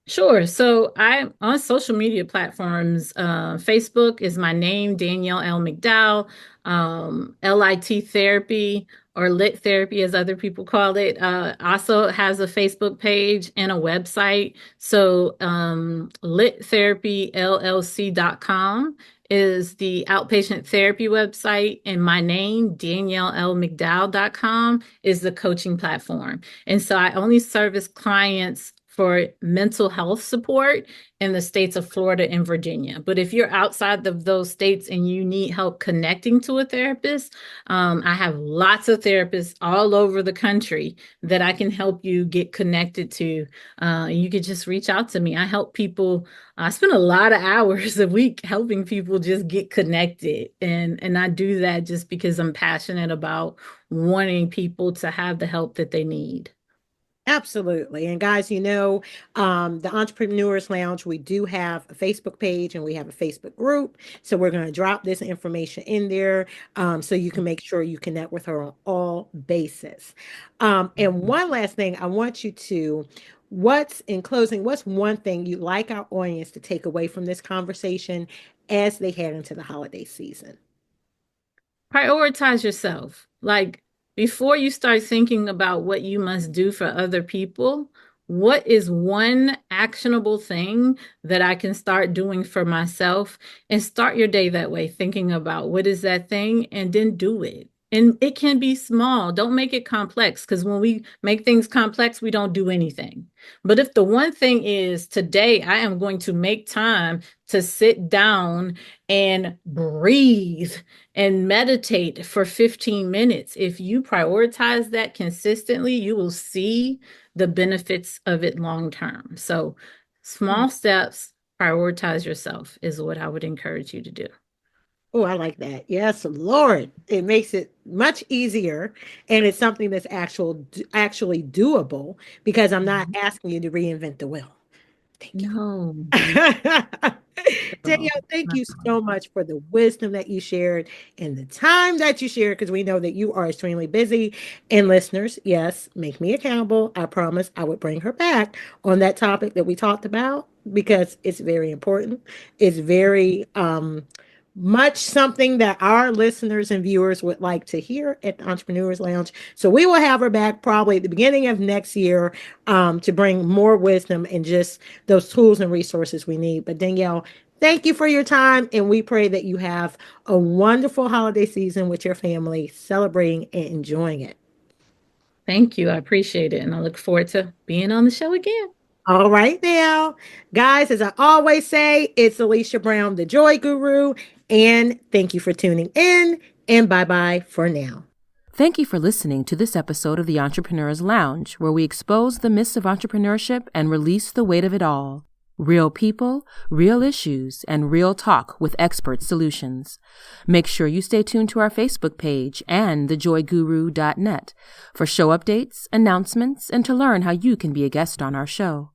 Speaker 3: Sure. So I'm on social media platforms. Facebook is my name, Danielle L. McDowell. LIT Therapy, or Lit Therapy, as other people call it, also has a Facebook page and a website. So littherapyllc.com is the outpatient therapy website, and my name, DanielleLMcDowell.com, is the coaching platform. And so I only service clients for mental health support in the states of Florida and Virginia. But if you're outside of those states and you need help connecting to a therapist, I have lots of therapists all over the country that I can help you get connected to. You could just reach out to me. I help people. I spend a lot of hours a week helping people just get connected, and I do that just because I'm passionate about wanting people to have the help that they need.
Speaker 2: Absolutely. And guys, the Entrepreneurs Lounge, we do have a Facebook page and we have a Facebook group. So we're going to drop this information in there, so you can make sure you connect with her on all bases. And one last thing, I want you to, what's in closing, what's one thing you'd like our audience to take away from this conversation as they head into the holiday season?
Speaker 3: Prioritize yourself. Like, before you start thinking about what you must do for other people, what is one actionable thing that I can start doing for myself? And start your day that way, thinking about what is that thing, and then do it. And it can be small. Don't make it complex, because when we make things complex, we don't do anything. But if the one thing is, today I am going to make time to sit down and breathe and meditate for 15 minutes. If you prioritize that consistently, you will see the benefits of it long term. So, small steps, prioritize yourself is what I would encourage you to do.
Speaker 2: Oh, I like that. Yes, Lord. It makes it much easier, and it's something that's actually doable because I'm not
Speaker 3: Mhm.
Speaker 2: asking you to reinvent the wheel. Thank you.
Speaker 3: No,
Speaker 2: Danielle,
Speaker 3: girl,
Speaker 2: thank
Speaker 3: not
Speaker 2: you
Speaker 3: at
Speaker 2: so
Speaker 3: all.
Speaker 2: much for the wisdom that you shared and the time that you shared because we know that you are extremely busy. And listeners, yes, make me accountable. I promise I would bring her back on that topic that we talked about because it's very important. It's very much something that our listeners and viewers would like to hear at the Entrepreneurs Lounge. So we will have her back probably at the beginning of next year to bring more wisdom and just those tools and resources we need. But Danielle, thank you for your time, and we pray that you have a wonderful holiday season with your family, celebrating and enjoying it.
Speaker 3: Thank you. I appreciate it. And I look forward to being on the show again.
Speaker 2: All right, now, guys, as I always say, it's Alicia Brown, the Joy Guru, and thank you for tuning in, and bye bye for now.
Speaker 1: Thank you for listening to this episode of the Entrepreneur's Lounge, where we expose the myths of entrepreneurship and release the weight of it all. Real people, real issues, and real talk with expert solutions. Make sure you stay tuned to our Facebook page and thejoyguru.net for show updates, announcements, and to learn how you can be a guest on our show.